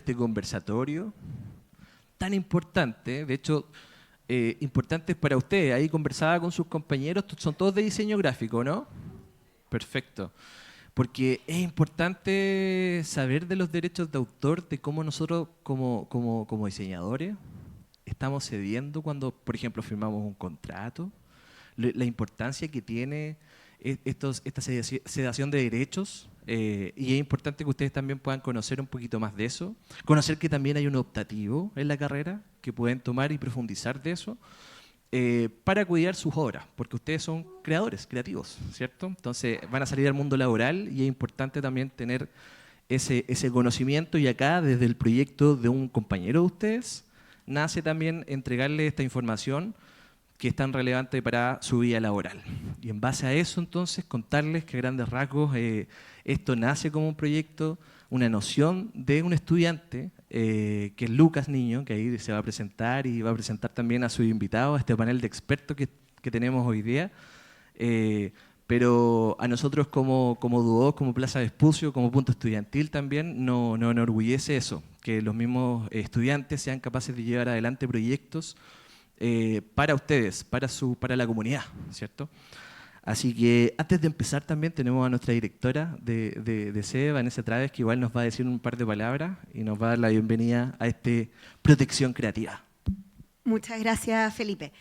este conversatorio tan importante, de hecho, importantes para ustedes. Ahí conversaba con sus compañeros, son todos de diseño gráfico, ¿no? Perfecto. Porque es importante saber de los derechos de autor, de cómo nosotros como diseñadores estamos cediendo cuando, por ejemplo, firmamos un contrato, la importancia que tiene esta sedación de derechos, y es importante que ustedes también puedan conocer un poquito más de eso, conocer que también hay un optativo en la carrera, que pueden tomar y profundizar de eso, para cuidar sus obras, porque ustedes son creadores, creativos, ¿cierto? Entonces van a salir al mundo laboral y es importante también tener ese conocimiento, y acá desde el proyecto de un compañero de ustedes nace también entregarle esta información que es tan relevante para su vida laboral. Y en base a eso, entonces, contarles que a grandes rasgos esto nace como un proyecto, una noción de un estudiante, que es Lucas Niño, que ahí se va a presentar y va a presentar también a sus invitados, a este panel de expertos que tenemos hoy día. Pero a nosotros como Duoc, como Plaza Vespucio, como Punto Estudiantil también nos enorgullece eso, que los mismos estudiantes sean capaces de llevar adelante proyectos para ustedes, para la comunidad, ¿cierto? Así que antes de empezar también tenemos a nuestra directora de sede, Vanessa Traves, que igual nos va a decir un par de palabras y nos va a dar la bienvenida a este Protección Creativa. Muchas gracias, Felipe.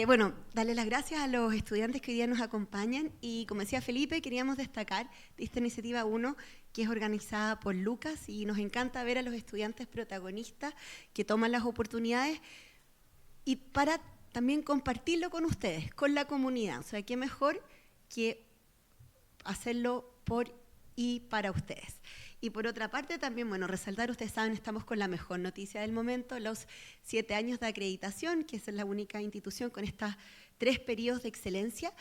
Bueno, darle las gracias a los estudiantes que hoy día nos acompañan y, como decía Felipe, queríamos destacar de esta iniciativa 1, que es organizada por Lucas, y nos encanta ver a los estudiantes protagonistas que toman las oportunidades y para también compartirlo con ustedes, con la comunidad. O sea, qué mejor que hacerlo por y para ustedes. Y por otra parte también, bueno, resaltar, ustedes saben, estamos con la mejor noticia del momento, los 7 años de acreditación, que es la única institución con estos 3 periodos de excelencia,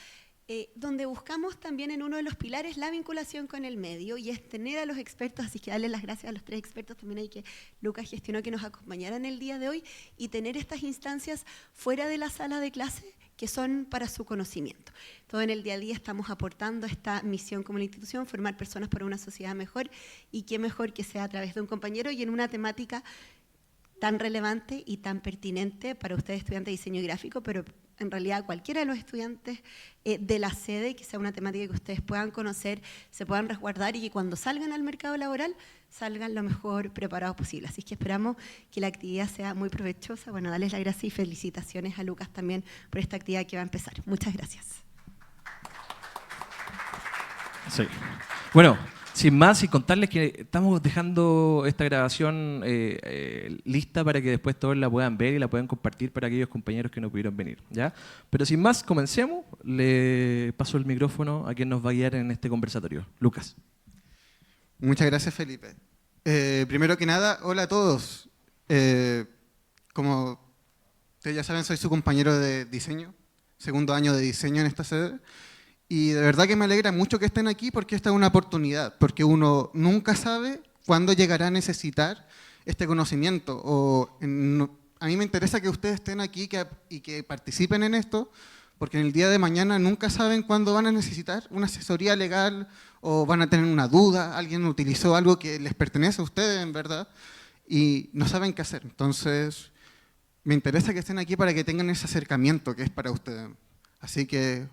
donde buscamos también en uno de los pilares la vinculación con el medio, y es tener a los expertos, así que darle las gracias a los 3 expertos también ahí que Lucas gestionó que nos acompañaran el día de hoy, y tener estas instancias fuera de la sala de clase que son para su conocimiento. Todo en el día a día estamos aportando esta misión como una institución, formar personas para una sociedad mejor, y qué mejor que sea a través de un compañero y en una temática tan relevante y tan pertinente para ustedes, estudiantes de diseño gráfico, pero en realidad cualquiera de los estudiantes de la sede, que sea una temática que ustedes puedan conocer, se puedan resguardar y que cuando salgan al mercado laboral salgan lo mejor preparados posible. Así que esperamos que la actividad sea muy provechosa. Bueno, darles las gracias y felicitaciones a Lucas también por esta actividad que va a empezar. Muchas gracias. Sí. Bueno, sin más, y contarles que estamos dejando esta grabación lista para que después todos la puedan ver y la puedan compartir para aquellos compañeros que no pudieron venir, ¿ya? Pero sin más, comencemos. Le paso el micrófono a quien nos va a guiar en este conversatorio. Lucas. Muchas gracias, Felipe. Primero que nada, hola a todos. Como ustedes ya saben, soy su compañero de diseño, segundo año de diseño en esta sede. Y de verdad que me alegra mucho que estén aquí, porque esta es una oportunidad, porque uno nunca sabe cuándo llegará a necesitar este conocimiento. A mí me interesa que ustedes estén aquí y que participen en esto, porque en el día de mañana nunca saben cuándo van a necesitar una asesoría legal o van a tener una duda, alguien utilizó algo que les pertenece a ustedes en verdad y no saben qué hacer. Entonces, me interesa que estén aquí para que tengan ese acercamiento que es para ustedes. Así que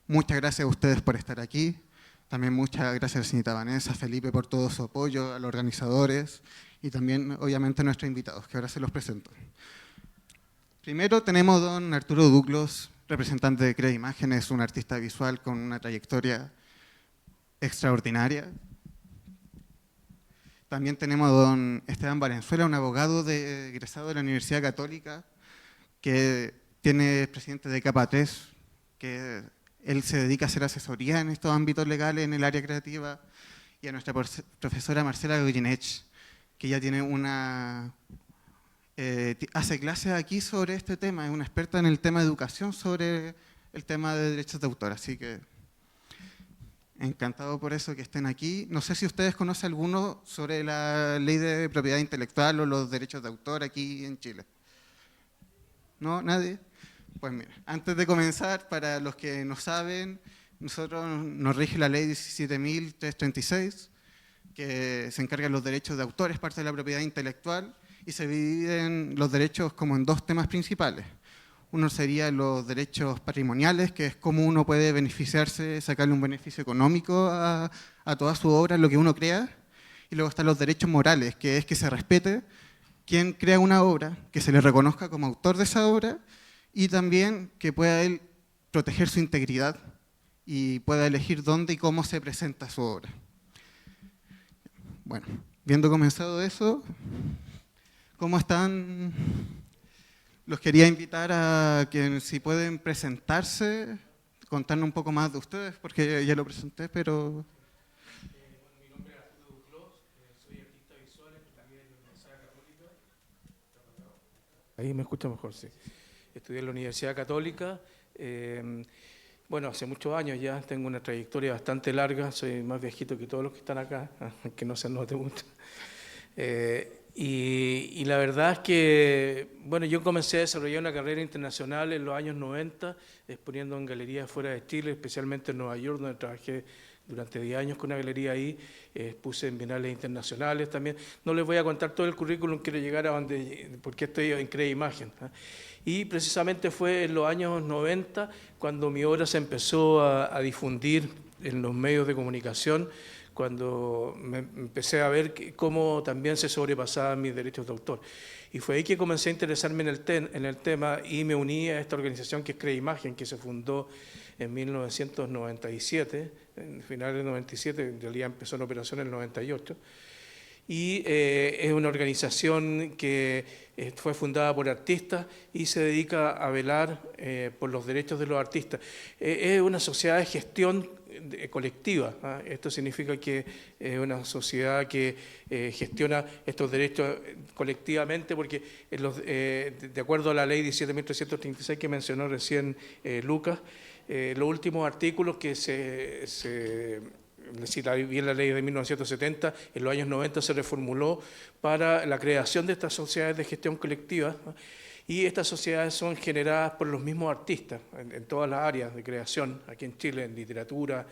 muchas gracias a ustedes por estar aquí. También muchas gracias a la señorita Vanessa, Felipe, por todo su apoyo, a los organizadores y también, obviamente, a nuestros invitados, que ahora se los presento. Primero tenemos a don Arturo Duclos, representante de Crea Imágenes, un artista visual con una trayectoria extraordinaria. También tenemos a don Esteban Valenzuela, un abogado egresado de la Universidad Católica, que es presidente de Capa 3, que él se dedica a hacer asesoría en estos ámbitos legales, en el área creativa, y a nuestra profesora Marcela Goyenech, que ya tiene hace clases aquí sobre este tema, es una experta en el tema de educación sobre el tema de derechos de autor, así que encantado por eso que estén aquí. No sé si ustedes conocen alguno sobre la ley de propiedad intelectual o los derechos de autor aquí en Chile. ¿No? ¿Nadie? Pues mira, antes de comenzar, para los que no saben, nosotros nos rige la ley 17.336, que se encarga de los derechos de autor, es parte de la propiedad intelectual, y se dividen los derechos como en dos temas principales. Uno sería los derechos patrimoniales, que es cómo uno puede beneficiarse, sacarle un beneficio económico a toda su obra, lo que uno crea. Y luego están los derechos morales, que es que se respete quien crea una obra, que se le reconozca como autor de esa obra y también que pueda él proteger su integridad y pueda elegir dónde y cómo se presenta su obra. Bueno, viendo comenzado eso, ¿cómo están? Los quería invitar a que si pueden presentarse, contarnos un poco más de ustedes, porque ya lo presenté, pero... Mi nombre es Arturo Duclos, soy artista visual, también en la Universidad Católica. Ahí me escucha mejor, sí. Estudié en la Universidad Católica. Bueno, hace muchos años ya, tengo una trayectoria bastante larga, soy más viejito que todos los que están acá, aunque no se note mucho. Y la verdad es que, bueno, yo comencé a desarrollar una carrera internacional en los años 90, exponiendo en galerías fuera de Chile, especialmente en Nueva York, donde trabajé durante 10 años con una galería ahí, puse en bienales internacionales también. No les voy a contar todo el currículum, quiero llegar a donde, porque estoy en Crea Imagen. Y precisamente fue en los años 90 cuando mi obra se empezó a difundir en los medios de comunicación, cuando me empecé a ver cómo también se sobrepasaban mis derechos de autor. Y fue ahí que comencé a interesarme en el tema y me uní a esta organización que es Crea Imagen, que se fundó en 1997, en finales del 97, en realidad empezó en operación en el 98. Y es una organización que fue fundada por artistas y se dedica a velar por los derechos de los artistas. Es una sociedad de gestión colectiva. Esto significa que es una sociedad que gestiona estos derechos colectivamente, porque de acuerdo a la ley 17.336 que mencionó recién Lucas, los últimos artículos que si bien la ley de 1970, en los años 90 se reformuló para la creación de estas sociedades de gestión colectiva, ¿no? Y estas sociedades son generadas por los mismos artistas en todas las áreas de creación, aquí en Chile, en literatura,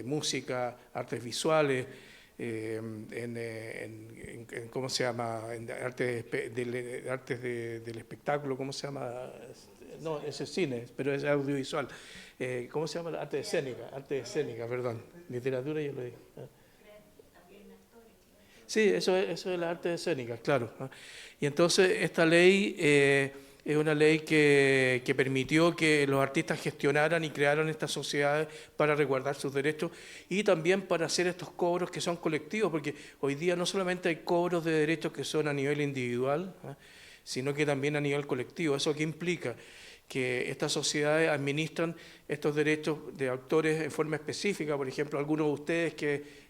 música, artes visuales, ¿cómo se llama? En artes del espectáculo, ¿cómo se llama? No, ese es cine, pero es audiovisual. ¿Cómo se llama? Arte escénica, perdón. Literatura yo lo digo. Sí, eso es la arte escénica, claro. Y entonces esta ley es una ley que permitió que los artistas gestionaran y crearan estas sociedades para resguardar sus derechos y también para hacer estos cobros que son colectivos, porque hoy día no solamente hay cobros de derechos que son a nivel individual, sino que también a nivel colectivo. ¿Eso qué implica? Que estas sociedades administran estos derechos de autores en forma específica. Por ejemplo, algunos de ustedes que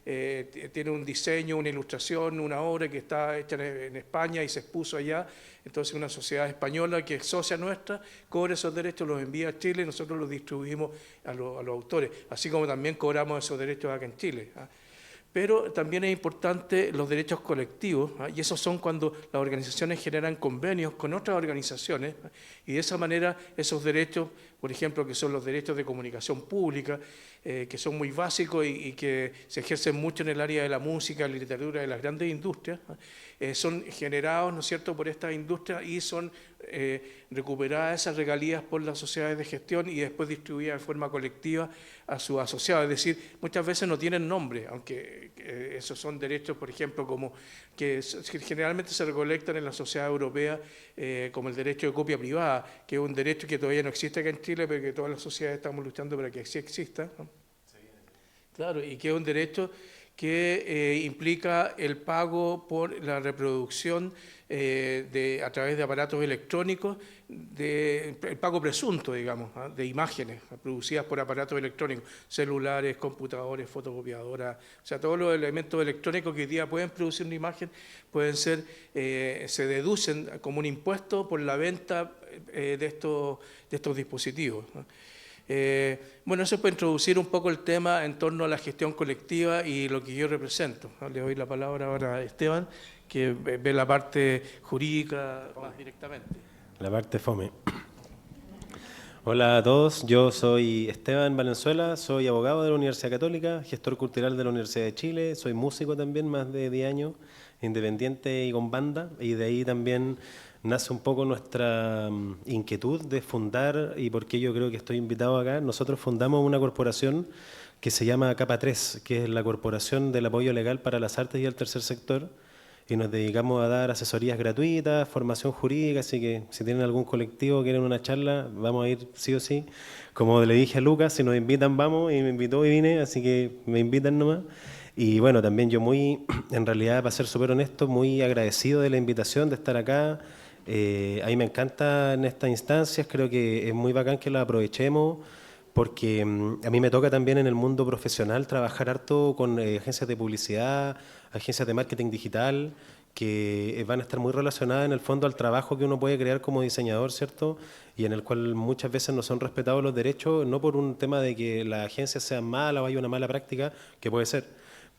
tienen un diseño, una ilustración, una obra que está hecha en España y se expuso allá, entonces una sociedad española que es socia nuestra cobra esos derechos, los envía a Chile y nosotros los distribuimos a los autores, así como también cobramos esos derechos acá en Chile. Pero también es importante los derechos colectivos, y esos son cuando las organizaciones generan convenios con otras organizaciones, y de esa manera esos derechos, por ejemplo, que son los derechos de comunicación pública, que son muy básicos y que se ejercen mucho en el área de la música, la literatura, de las grandes industrias, son generados, ¿no es cierto?, por estas industrias y son recuperadas esas regalías por las sociedades de gestión y después distribuidas de forma colectiva a sus asociados. Es decir, muchas veces no tienen nombre, aunque esos son derechos, por ejemplo, como que generalmente se recolectan en la sociedad europea, como el derecho de copia privada, que es un derecho que todavía no existe acá en Chile, pero que todas las sociedades estamos luchando para que sí exista, ¿no? Claro, y que es un derecho que implica el pago por la reproducción a través de aparatos electrónicos, el pago presunto, digamos, de imágenes producidas por aparatos electrónicos, celulares, computadores, fotocopiadoras, o sea, todos los elementos electrónicos que hoy día pueden producir una imagen pueden ser, se deducen como un impuesto por la venta de estos dispositivos, ¿no? Bueno, eso puede introducir un poco el tema en torno a la gestión colectiva y lo que yo represento, ¿no? Le doy la palabra ahora a Esteban, que ve la parte jurídica más directamente. La parte fome. Hola a todos, yo soy Esteban Valenzuela, soy abogado de la Universidad Católica, gestor cultural de la Universidad de Chile, soy músico también, más de 10 años, independiente y con banda, y de ahí también nace un poco nuestra inquietud de fundar, y por qué yo creo que estoy invitado acá. Nosotros fundamos una corporación que se llama Capa 3, que es la Corporación del Apoyo Legal para las Artes y el Tercer Sector, y nos dedicamos a dar asesorías gratuitas, formación jurídica, así que si tienen algún colectivo, quieren una charla, vamos a ir sí o sí. Como le dije a Lucas, si nos invitan vamos, y me invitó y vine, así que me invitan nomás. Y bueno, también yo muy, en realidad, para ser súper honesto, muy agradecido de la invitación, de estar acá. A mí me encanta en estas instancias, creo que es muy bacán que las aprovechemos, porque a mí me toca también en el mundo profesional trabajar harto con agencias de publicidad, agencias de marketing digital, que van a estar muy relacionadas en el fondo al trabajo que uno puede crear como diseñador, ¿cierto? Y en el cual muchas veces no son respetados los derechos, no por un tema de que la agencia sea mala o haya una mala práctica, que puede ser,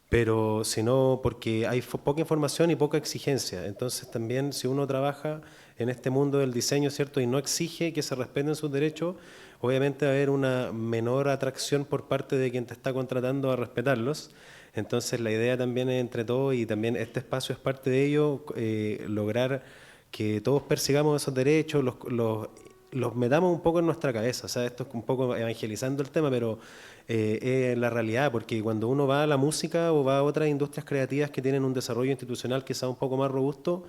pero sino porque hay poca información y poca exigencia. Entonces también si uno trabaja en este mundo del diseño, ¿cierto? Y no exige que se respeten sus derechos, obviamente va a haber una menor atracción por parte de quien te está contratando a respetarlos. Entonces la idea también es entre todos, y también este espacio es parte de ello, lograr que todos persigamos esos derechos, los metamos un poco en nuestra cabeza. O sea, esto es un poco evangelizando el tema, pero es la realidad, porque cuando uno va a la música o va a otras industrias creativas que tienen un desarrollo institucional quizá un poco más robusto,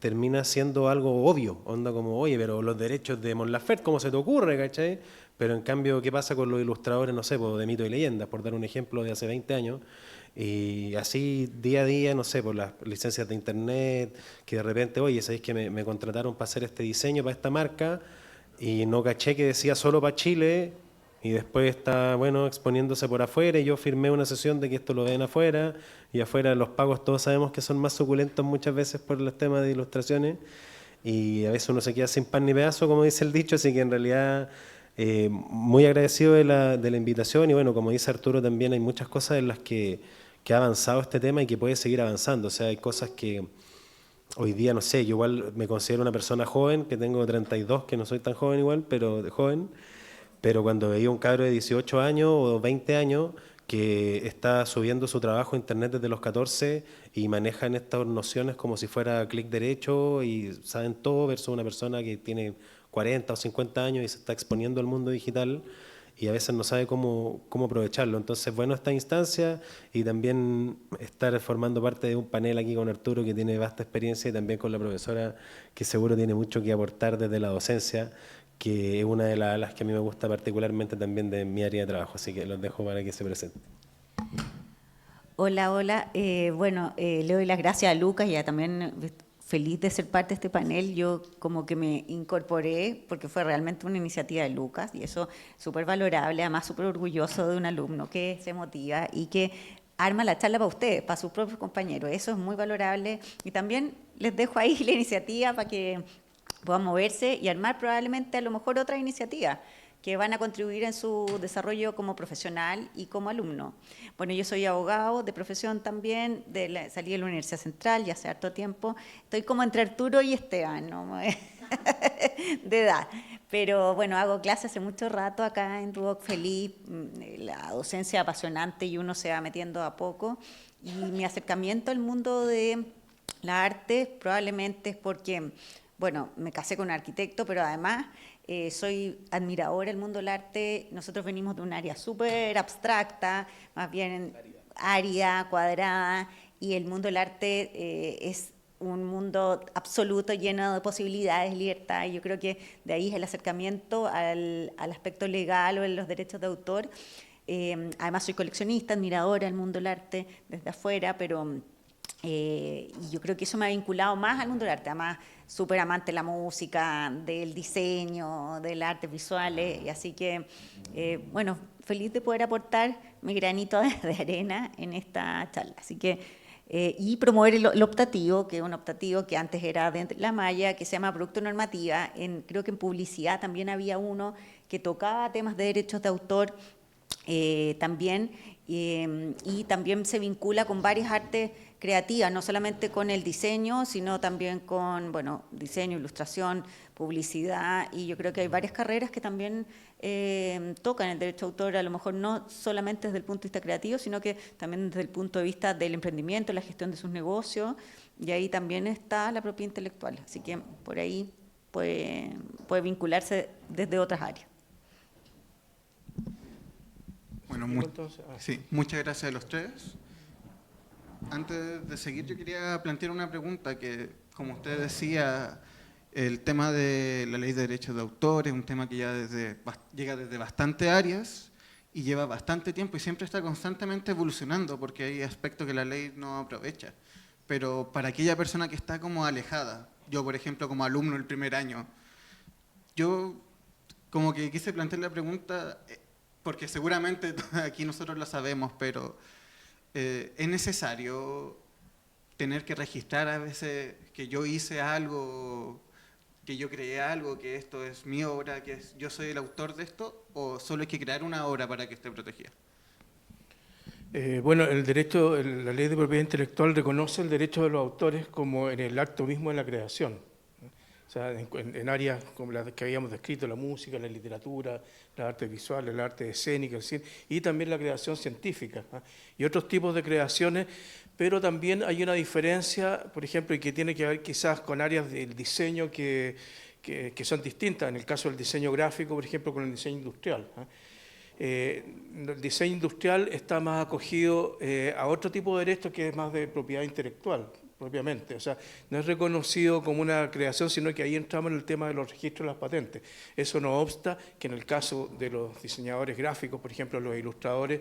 termina siendo algo obvio, onda como, oye, pero los derechos de Mon Laferte, ¿cómo se te ocurre, cachai? Pero en cambio, ¿qué pasa con los ilustradores, no sé, pues, de mito y leyendas, por dar un ejemplo de hace 20 años? Y así día a día, no sé, por las licencias de internet, que de repente, oye, ¿sabéis que me contrataron para hacer este diseño para esta marca? Y no caché que decía solo para Chile, y después está, bueno, exponiéndose por afuera, y yo firmé una sesión de que esto lo ven afuera, y afuera los pagos todos sabemos que son más suculentos muchas veces por los temas de ilustraciones, y a veces uno se queda sin pan ni pedazo, como dice el dicho, así que en realidad muy agradecido de la invitación, y bueno, como dice Arturo también hay muchas cosas en las que ha avanzado este tema y que puede seguir avanzando. O sea, hay cosas que hoy día, no sé, yo igual me considero una persona joven, que tengo 32, que no soy tan joven igual, pero de joven, pero cuando veía un cabro de 18 años o 20 años que está subiendo su trabajo a internet desde los 14 y manejan estas nociones como si fuera clic derecho y saben todo, versus una persona que tiene 40 o 50 años y se está exponiendo al mundo digital y a veces no sabe cómo aprovecharlo. Entonces, bueno, esta instancia, y también estar formando parte de un panel aquí con Arturo, que tiene vasta experiencia, y también con la profesora, que seguro tiene mucho que aportar desde la docencia, que es una de las alas que a mí me gusta particularmente también de mi área de trabajo. Así que los dejo para que se presenten. Hola, hola. Le doy las gracias a Lucas y también feliz de ser parte de este panel. Yo como que me incorporé porque fue realmente una iniciativa de Lucas y eso súper valorable, además súper orgulloso de un alumno que se motiva y que arma la charla para ustedes, para sus propios compañeros. Eso es muy valorable y también les dejo ahí la iniciativa para que puedan moverse y armar probablemente a lo mejor otra iniciativa que van a contribuir en su desarrollo como profesional y como alumno. Bueno, yo soy abogado de profesión también, salí de la Universidad Central ya hace harto tiempo. Estoy como entre Arturo y Esteban, ¿no? de edad. Pero bueno, hago clases hace mucho rato acá en Duoc Feliz, la docencia apasionante y uno se va metiendo a poco. Y mi acercamiento al mundo de la arte probablemente es porque, bueno, me casé con un arquitecto, pero además soy admiradora del mundo del arte. Nosotros venimos de un área súper abstracta, más bien árida, cuadrada, y el mundo del arte es un mundo absoluto, lleno de posibilidades, libertad, y yo creo que de ahí es el acercamiento al aspecto legal o de los derechos de autor. Además soy coleccionista, admiradora del mundo del arte desde afuera, pero y yo creo que eso me ha vinculado más al mundo del arte, además súper amante de la música, del diseño, del arte visuales, y así que, bueno, feliz de poder aportar mi granito de arena en esta charla. Así que, y promover el optativo, que es un optativo que antes era de la malla, que se llama Producto Normativa. Creo que en publicidad también había uno que tocaba temas de derechos de autor también, y también se vincula con varias artes creativas, no solamente con el diseño, sino también con, bueno, diseño, ilustración, publicidad, y yo creo que hay varias carreras que también tocan el derecho de autor, a lo mejor no solamente desde el punto de vista creativo, sino que también desde el punto de vista del emprendimiento, la gestión de sus negocios, y ahí también está la propiedad intelectual, así que por ahí puede vincularse desde otras áreas. Bueno, sí, muchas gracias a los tres. Antes de seguir, yo quería plantear una pregunta que, como usted decía, el tema de la ley de derechos de autor es un tema que ya llega desde bastantes áreas y lleva bastante tiempo y siempre está constantemente evolucionando porque hay aspectos que la ley no aprovecha. Pero para aquella persona que está como alejada, yo por ejemplo como alumno el primer año, yo como que quise plantear la pregunta, porque seguramente aquí nosotros lo sabemos, pero ¿es necesario tener que registrar a veces que yo hice algo, que yo creé algo, que esto es mi obra, que yo soy el autor de esto, o solo hay que crear una obra para que esté protegida? Bueno, la ley de propiedad intelectual reconoce el derecho de los autores como en el acto mismo de la creación. O sea, en áreas como las que habíamos descrito, la música, la literatura, las artes visuales, las artes escénicas, el cine, y también la creación científica, ¿no? Y otros tipos de creaciones, pero también hay una diferencia, por ejemplo, y que tiene que ver quizás con áreas del diseño que son distintas, en el caso del diseño gráfico, por ejemplo, con el diseño industrial, ¿no? El diseño industrial está más acogido a otro tipo de derecho que es más de propiedad intelectual, propiamente. O sea, no es reconocido como una creación, sino que ahí entramos en el tema de los registros de las patentes. Eso no obsta que en el caso de los diseñadores gráficos, por ejemplo, los ilustradores,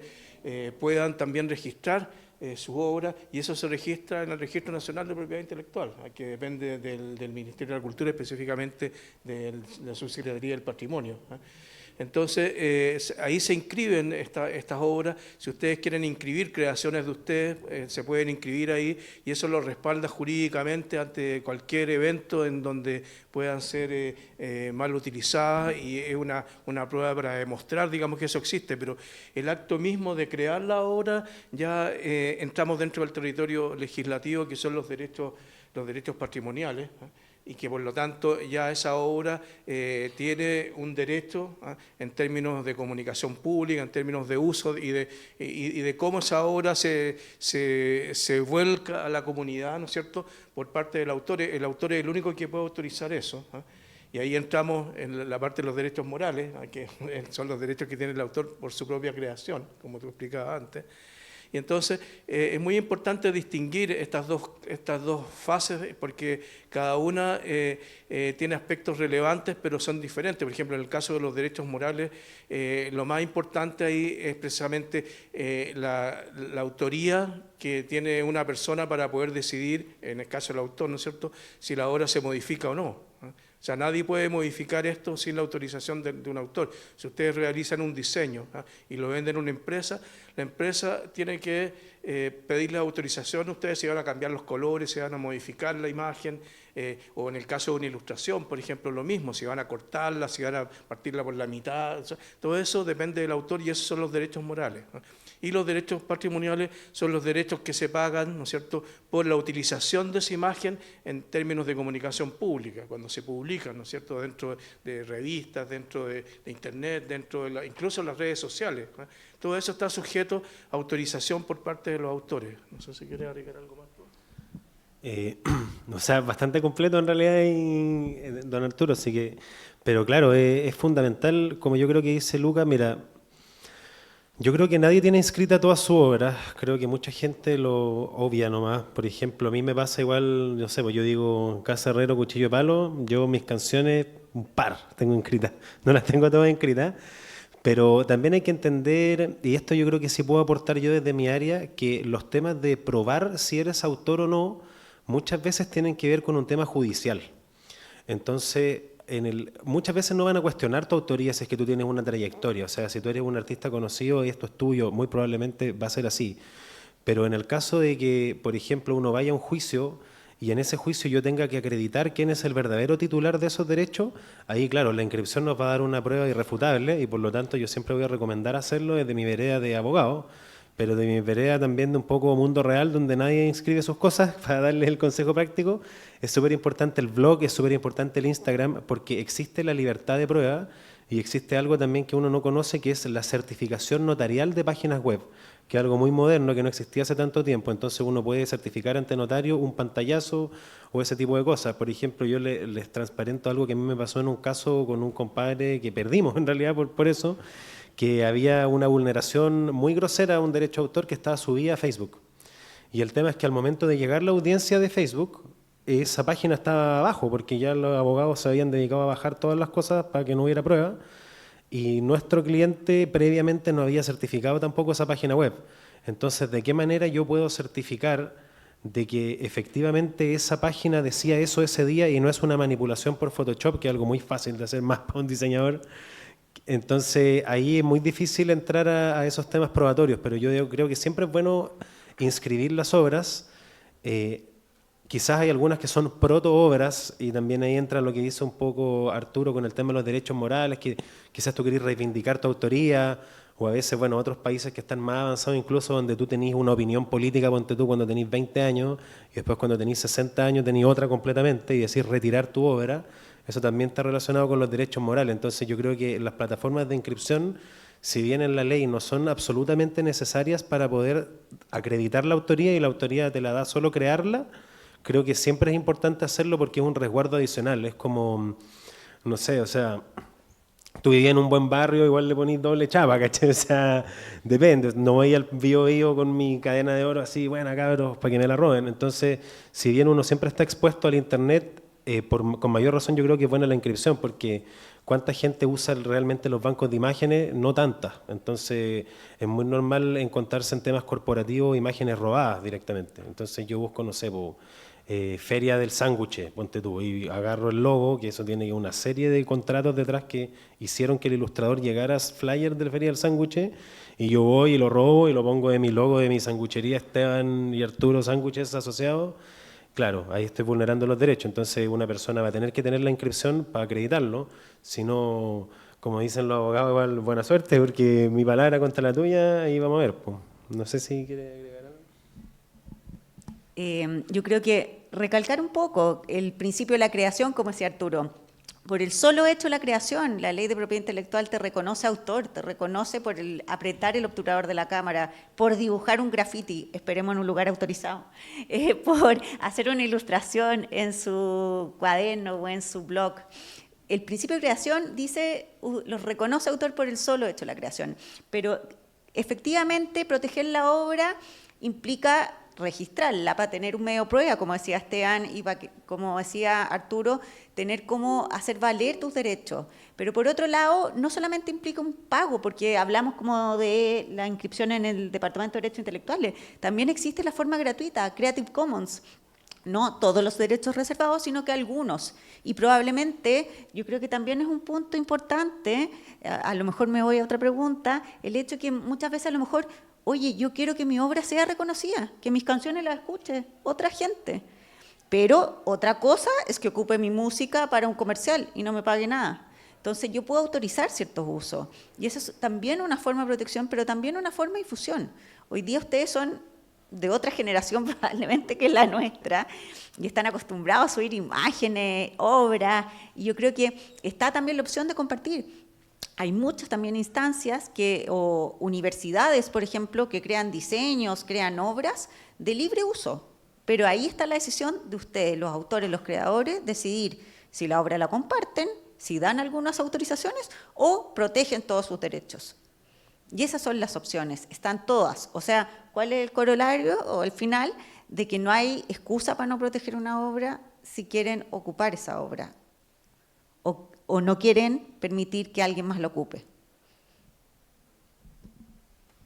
puedan también registrar sus obras, y eso se registra en el Registro Nacional de Propiedad Intelectual, que depende del Ministerio de la Cultura, específicamente de la Subsecretaría del Patrimonio, ¿eh? Entonces, ahí se inscriben estas obras. Si ustedes quieren inscribir creaciones de ustedes, se pueden inscribir ahí, y eso lo respalda jurídicamente ante cualquier evento en donde puedan ser mal utilizadas, y es una prueba para demostrar, digamos, que eso existe. Pero el acto mismo de crear la obra, ya entramos dentro del territorio legislativo, que son los derechos patrimoniales, ¿eh? Y que por lo tanto ya esa obra tiene un derecho, ¿eh? En términos de comunicación pública, en términos de uso y de cómo esa obra se vuelca a la comunidad, ¿no es cierto?, por parte del autor. El autor es el único que puede autorizar eso, ¿eh? Y ahí entramos en la parte de los derechos morales, ¿eh? Que son los derechos que tiene el autor por su propia creación, como tú explicabas antes. Y entonces es muy importante distinguir estas dos fases, porque cada una tiene aspectos relevantes, pero son diferentes. Por ejemplo, en el caso de los derechos morales, lo más importante ahí es precisamente la autoría que tiene una persona para poder decidir, en el caso del autor, ¿no es cierto?, si la obra se modifica o no, ¿eh? O sea, nadie puede modificar esto sin la autorización de un autor. Si ustedes realizan un diseño, ¿ah?, y lo venden a una empresa, la empresa tiene que pedirle autorización a ustedes si van a cambiar los colores, si van a modificar la imagen, o en el caso de una ilustración, por ejemplo, lo mismo, si van a cortarla, si van a partirla por la mitad. O sea, todo eso depende del autor, y esos son los derechos morales, ¿no? Y los derechos patrimoniales son los derechos que se pagan, ¿no es cierto?, por la utilización de esa imagen en términos de comunicación pública, cuando se publican, ¿no es cierto?, dentro de revistas, dentro de internet, dentro de incluso las redes sociales, ¿no? Todo eso está sujeto a autorización por parte de los autores. No sé si quieres agregar algo más. O sea, bastante completo en realidad, don Arturo, así que, pero claro, es fundamental, como yo creo que dice Lucas. Mira, yo creo que nadie tiene inscrita toda su obra, creo que mucha gente lo obvia nomás. Por ejemplo, a mí me pasa igual, no sé, pues yo digo Casa Herrero, Cuchillo de Palo, yo mis canciones, un par tengo inscritas, no las tengo todas inscritas, pero también hay que entender, y esto yo creo que sí puedo aportar yo desde mi área, que los temas de probar si eres autor o no, muchas veces tienen que ver con un tema judicial. Entonces, muchas veces no van a cuestionar tu autoría si es que tú tienes una trayectoria. O sea, si tú eres un artista conocido y esto es tuyo, muy probablemente va a ser así. Pero en el caso de que, por ejemplo, uno vaya a un juicio y en ese juicio yo tenga que acreditar quién es el verdadero titular de esos derechos, ahí, claro, la inscripción nos va a dar una prueba irrefutable, y por lo tanto yo siempre voy a recomendar hacerlo desde mi vereda de abogado, pero de mi vereda también de un poco mundo real, donde nadie inscribe sus cosas, para darles el consejo práctico, es súper importante el blog, es súper importante el Instagram, porque existe la libertad de prueba y existe algo también que uno no conoce, que es la certificación notarial de páginas web, que es algo muy moderno, que no existía hace tanto tiempo. Entonces uno puede certificar ante notario un pantallazo o ese tipo de cosas. Por ejemplo, yo les transparento algo que a mí me pasó en un caso con un compadre que perdimos en realidad por eso, que había una vulneración muy grosera a un derecho de autor que estaba subida a Facebook. Y el tema es que al momento de llegar la audiencia de Facebook, esa página estaba abajo, porque ya los abogados se habían dedicado a bajar todas las cosas para que no hubiera prueba, y nuestro cliente previamente no había certificado tampoco esa página web. Entonces, ¿de qué manera yo puedo certificar de que efectivamente esa página decía eso ese día y no es una manipulación por Photoshop, que es algo muy fácil de hacer más para un diseñador? Entonces ahí es muy difícil entrar a esos temas probatorios, pero yo creo que siempre es bueno inscribir las obras. Quizás hay algunas que son proto-obras, y también ahí entra lo que dice un poco Arturo con el tema de los derechos morales, que quizás tú querés reivindicar tu autoría, o a veces, bueno, otros países que están más avanzados, incluso donde tú tenés una opinión política, ponte tú cuando tenés 20 años, y después cuando tenés 60 años tenés otra completamente, y decís retirar tu obra. Eso también está relacionado con los derechos morales. Entonces yo creo que las plataformas de inscripción, si bien en la ley no son absolutamente necesarias para poder acreditar la autoría y la autoría te la da solo crearla, creo que siempre es importante hacerlo porque es un resguardo adicional. Es como, no sé, o sea, tú vivías en un buen barrio, igual le ponís doble chapa, ¿cachai? O sea, depende. No voy al Bío con mi cadena de oro así, bueno, cabros, para que me la roben. Entonces, si bien uno siempre está expuesto al internet, con mayor razón yo creo que es buena la inscripción, porque ¿cuánta gente usa realmente los bancos de imágenes? No tantas. Entonces es muy normal encontrarse en temas corporativos imágenes robadas directamente. Entonces yo busco, no sé, Feria del Sándwich, ponte tú, y agarro el logo, que eso tiene una serie de contratos detrás que hicieron que el ilustrador llegara a flyer de la Feria del Sándwich, y yo voy y lo robo y lo pongo de mi logo de mi sanguchería Esteban y Arturo Sándwiches Asociados. Claro, ahí estoy vulnerando los derechos, entonces una persona va a tener que tener la inscripción para acreditarlo, si no, como dicen los abogados, igual buena suerte, porque mi palabra contra la tuya, y vamos a ver. Pues. No sé si quiere agregar algo. Yo creo que recalcar un poco el principio de la creación, como decía Arturo. Por el solo hecho de la creación, la ley de propiedad intelectual te reconoce autor, te reconoce por el apretar el obturador de la cámara, por dibujar un graffiti, esperemos en un lugar autorizado, por hacer una ilustración en su cuaderno o en su blog. El principio de creación dice, los reconoce autor por el solo hecho de la creación, pero efectivamente proteger la obra implica registrarla para tener un medio de prueba, como decía Esteban y como decía Arturo, tener cómo hacer valer tus derechos. Pero por otro lado, no solamente implica un pago, porque hablamos como de la inscripción en el Departamento de Derechos Intelectuales, también existe la forma gratuita, Creative Commons. No todos los derechos reservados, sino que algunos. Y probablemente, yo creo que también es un punto importante, a lo mejor me voy a otra pregunta, el hecho que muchas veces a lo mejor, oye, yo quiero que mi obra sea reconocida, que mis canciones las escuche otra gente. Pero otra cosa es que ocupe mi música para un comercial y no me pague nada. Entonces yo puedo autorizar ciertos usos. Y eso es también una forma de protección, pero también una forma de difusión. Hoy día ustedes son de otra generación probablemente que la nuestra, y están acostumbrados a subir imágenes, obras, y yo creo que está también la opción de compartir. Hay muchas también instancias o universidades, por ejemplo, que crean diseños, crean obras de libre uso, pero ahí está la decisión de ustedes, los autores, los creadores, decidir si la obra la comparten, si dan algunas autorizaciones o protegen todos sus derechos. Y esas son las opciones, están todas. O sea, ¿cuál es el corolario o el final de que no hay excusa para no proteger una obra si quieren ocupar esa obra o no quieren permitir que alguien más la ocupe?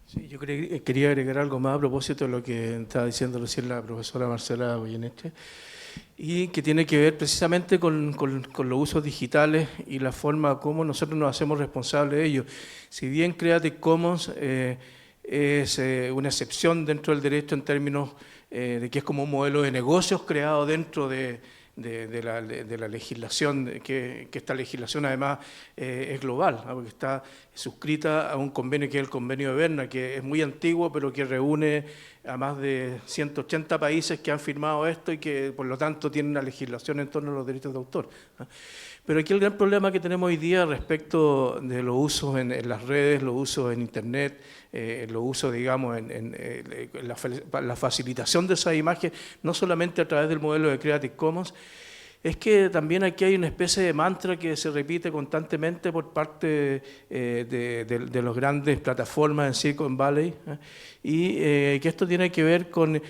Sí, yo quería agregar algo más a propósito de lo que estaba diciendo recién la profesora Marcela Goyeneche, y que tiene que ver precisamente con los usos digitales y la forma como nosotros nos hacemos responsables de ellos. Si bien Creative Commons es una excepción dentro del derecho en términos de que es como un modelo de negocios creado dentro de de la legislación, que esta legislación además es global, ¿no? Porque está suscrita a un convenio que es el convenio de Berna, que es muy antiguo, pero que reúne a más de 180 países que han firmado esto y que por lo tanto tienen una legislación en torno a los derechos de autor, ¿no? Pero aquí el gran problema que tenemos hoy día respecto de los usos en las redes, los usos en Internet, los usos, digamos, en la facilitación de esas imágenes, no solamente a través del modelo de Creative Commons, es que también aquí hay una especie de mantra que se repite constantemente por parte de las grandes plataformas en Silicon Valley, y que esto tiene que ver con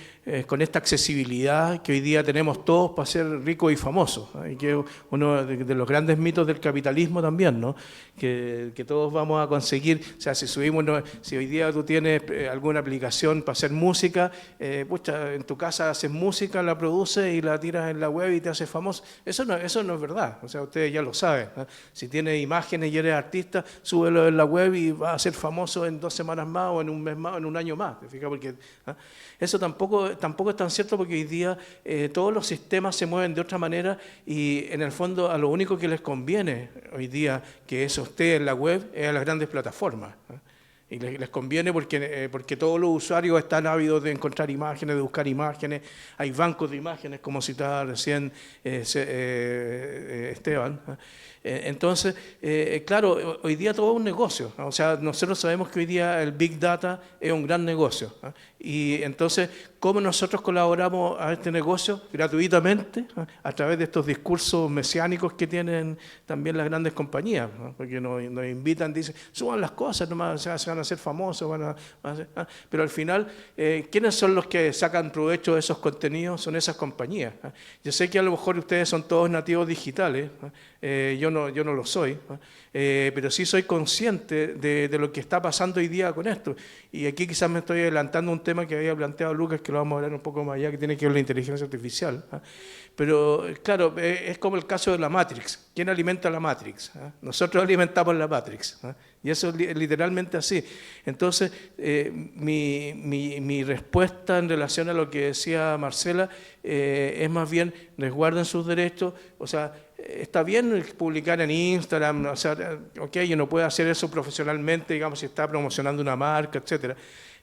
esta accesibilidad que hoy día tenemos todos para ser ricos y famosos, y que es uno de los grandes mitos del capitalismo también, ¿no? Que todos vamos a conseguir, o sea, si hoy día tú tienes alguna aplicación para hacer música, pucha, en tu casa haces música, la produces y la tiras en la web y te haces famoso. Eso no es verdad, o sea, ustedes ya lo saben, ¿no? Si tienes imágenes y eres artista, súbelo en la web y vas a ser famoso en 2 semanas más o en un mes más o en un año más, ¿te fijas? Porque eso tampoco es tan cierto, porque hoy día todos los sistemas se mueven de otra manera y en el fondo a lo único que les conviene hoy día que eso esté en la web es a las grandes plataformas, ¿no? Y les conviene porque todos los usuarios están ávidos de encontrar imágenes, de buscar imágenes. Hay bancos de imágenes, como citaba recién Esteban. Entonces, claro, hoy día todo es un negocio, ¿no? O sea, nosotros sabemos que hoy día el Big Data es un gran negocio, ¿no? Y entonces, ¿cómo nosotros colaboramos a este negocio? Gratuitamente, ¿no? A través de estos discursos mesiánicos que tienen también las grandes compañías, ¿no? Porque nos invitan, dicen, suban las cosas, nomás, o sea, se van a hacer famosos, pero al final, ¿quiénes son los que sacan provecho de esos contenidos? Son esas compañías, ¿no? Yo sé que a lo mejor ustedes son todos nativos digitales, ¿no? Yo no lo soy, ¿no? Pero sí soy consciente de lo que está pasando hoy día con esto. Y aquí quizás me estoy adelantando un tema que había planteado Lucas, que lo vamos a hablar un poco más allá, que tiene que ver con la inteligencia artificial, ¿no? Pero claro, es como el caso de la Matrix. ¿Quién alimenta la Matrix? Nosotros alimentamos la Matrix, ¿no? Y eso es literalmente así. Entonces, mi respuesta en relación a lo que decía Marcela es más bien, resguarden sus derechos. O sea, está bien publicar en Instagram, o sea, ok, yo no puedo hacer eso profesionalmente, digamos, si está promocionando una marca, etcétera.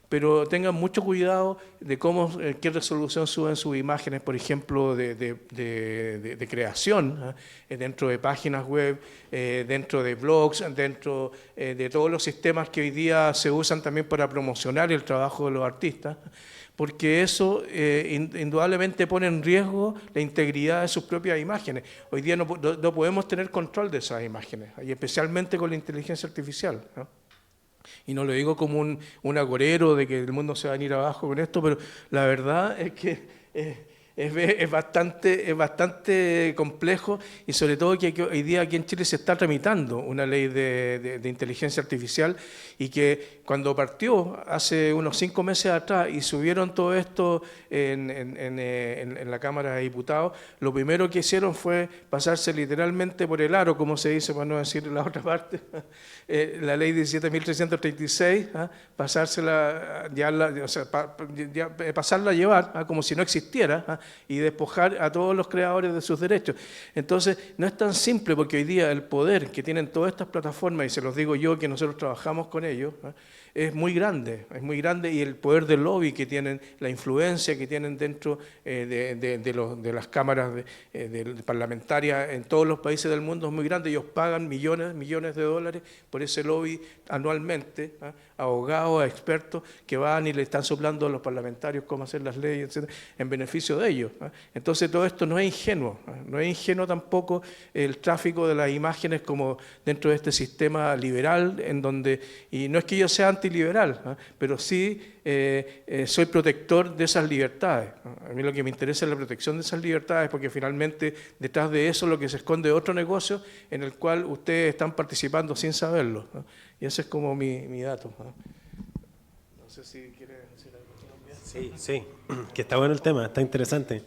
Pero tengan mucho cuidado de qué resolución suben sus imágenes, por ejemplo, de creación, dentro de páginas web, dentro de blogs, dentro de todos los sistemas que hoy día se usan también para promocionar el trabajo de los artistas, porque eso indudablemente pone en riesgo la integridad de sus propias imágenes. Hoy día no podemos tener control de esas imágenes, y especialmente con la inteligencia artificial, ¿no? Y no lo digo como un agorero de que el mundo se va a venir abajo con esto, pero la verdad es que es bastante complejo, y sobre todo que hoy día aquí en Chile se está tramitando una ley de inteligencia artificial, y que cuando partió hace unos 5 meses atrás y subieron todo esto en la Cámara de Diputados, lo primero que hicieron fue pasarse literalmente por el aro, como se dice, para no decir la otra parte, la ley 17.336, pasársela, pasarla a llevar, como si no existiera, y despojar a todos los creadores de sus derechos. Entonces, no es tan simple, porque hoy día el poder que tienen todas estas plataformas, y se los digo yo que nosotros trabajamos con ellos, es muy grande, y el poder del lobby que tienen, la influencia que tienen dentro de las cámaras parlamentarias en todos los países del mundo es muy grande. Ellos pagan millones de dólares por ese lobby anualmente, abogados, a expertos que van y le están soplando a los parlamentarios cómo hacer las leyes, etcétera, en beneficio de ellos. Entonces todo esto no es ingenuo, no es ingenuo tampoco el tráfico de las imágenes como dentro de este sistema liberal, en donde, y no es que yo sea antiliberal, pero sí soy protector de esas libertades. A mí lo que me interesa es la protección de esas libertades, porque finalmente detrás de eso lo que se esconde es otro negocio en el cual ustedes están participando sin saberlo, ¿no? Y ese es como mi dato, ¿no? No sé si quiere decir algo. Sí, que está bueno el tema, está interesante.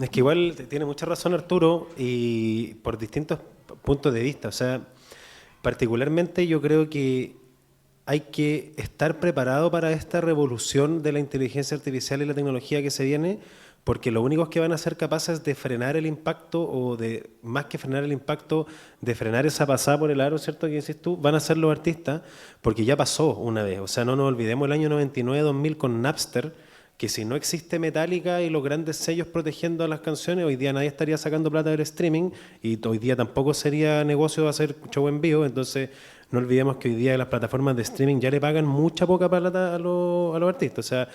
Es que igual tiene mucha razón Arturo, y por distintos puntos de vista. O sea, particularmente yo creo que hay que estar preparado para esta revolución de la inteligencia artificial y la tecnología que se viene, porque lo único que van a ser capaces de frenar el impacto, o de, más que frenar el impacto, de frenar esa pasada por el aro, ¿cierto?, que decís tú, van a ser los artistas, porque ya pasó una vez. O sea, no nos olvidemos el año 99-2000 con Napster, que si no existe Metallica y los grandes sellos protegiendo a las canciones, hoy día nadie estaría sacando plata del streaming, y hoy día tampoco sería negocio hacer show en vivo. Entonces no olvidemos que hoy día las plataformas de streaming ya le pagan mucha poca plata a los artistas. O sea,